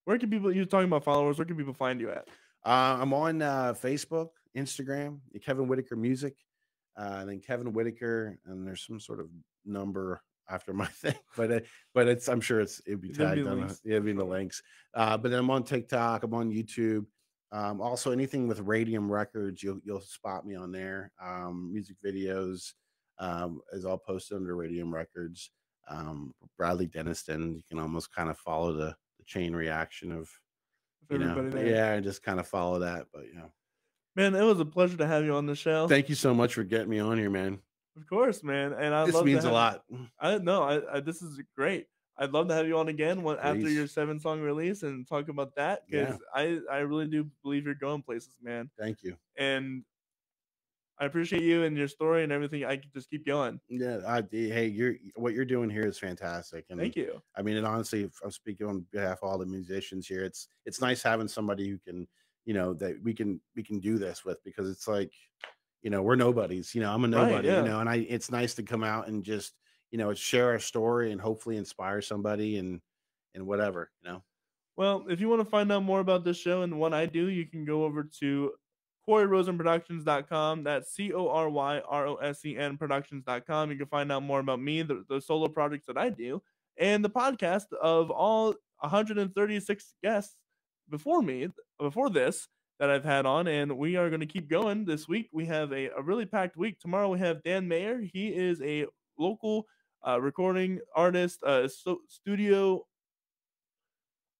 [SPEAKER 1] where can people? You're talking about followers. Where can people find you at?
[SPEAKER 2] I'm on Facebook, Instagram, Kevin Whitaker Music, and then Kevin Whitaker, and there's some sort of number after my thing, but it's I'm sure it'd be tagged on it'd be in the links. But then I'm on TikTok, I'm on YouTube. Also anything with Radium Records, you'll spot me on there. Music videos is all posted under Radium Records. Bradley Denniston, you can almost kind of follow the chain reaction of
[SPEAKER 1] everybody there.
[SPEAKER 2] Yeah, and just kind of follow that. But
[SPEAKER 1] man, it was a pleasure to have you on the show.
[SPEAKER 2] Thank you so much for getting me on here, man.
[SPEAKER 1] Of course, man. And
[SPEAKER 2] this means a lot.
[SPEAKER 1] I know. This is great. I'd love to have you on again after your 7-song release and talk about that, because I really do believe you're going places, man.
[SPEAKER 2] Thank you.
[SPEAKER 1] And I appreciate you and your story and everything. I can just keep going.
[SPEAKER 2] Yeah, hey, what you're doing here is fantastic. And
[SPEAKER 1] thank you.
[SPEAKER 2] I mean, and honestly, if I'm speaking on behalf of all the musicians here, it's nice having somebody who can, that we can do this with, because it's like, we're nobodies. I'm a nobody.
[SPEAKER 1] Right, yeah.
[SPEAKER 2] And it's nice to come out and just, share our story and hopefully inspire somebody and whatever.
[SPEAKER 1] Well, if you want to find out more about this show and what I do, you can go over to CoreyRosenProductions.com. That's CORYROSEN Productions.com. You can find out more about me, the solo projects that I do, and the podcast of all 136 guests before this that I've had on. And we are going to keep going this week. We have a really packed week. Tomorrow we have Dan Mayer. He is a local recording artist, studio.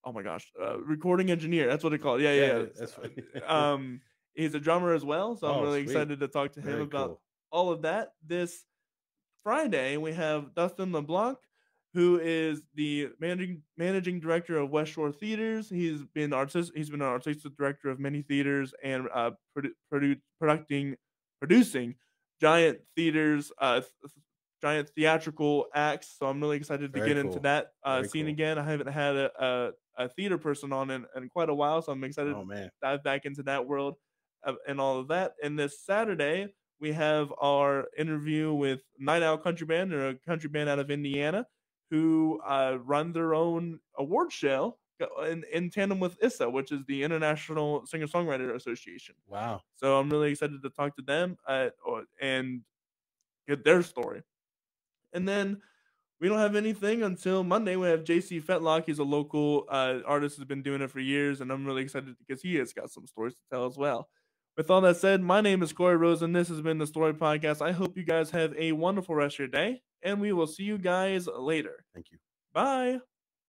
[SPEAKER 1] Oh my gosh, recording engineer. That's what they call it. Yeah.
[SPEAKER 2] That's funny.
[SPEAKER 1] He's a drummer as well, so I'm really excited to talk to him about all of that. This Friday, we have Dustin LeBlanc, who is the managing director of West Shore Theaters. He's been an artistic director of many theaters and producing giant theaters, giant theatrical acts. So I'm really excited to get into that scene again. I haven't had a theater person on in quite a while, so I'm excited to dive back into that world and all of that. And this Saturday, we have our interview with Night Owl Country Band, or a country band out of Indiana, who run their own award show in tandem with ISSA, which is the International Singer-Songwriter Association.
[SPEAKER 2] Wow.
[SPEAKER 1] So I'm really excited to talk to them and get their story. And then we don't have anything until Monday. We have JC Fetlock. He's a local artist who's been doing it for years, and I'm really excited because he has got some stories to tell as well. With all that said, my name is Corey Rosen. This has been the Story Podcast. I hope you guys have a wonderful rest of your day, and we will see you guys later.
[SPEAKER 2] Thank you.
[SPEAKER 1] Bye.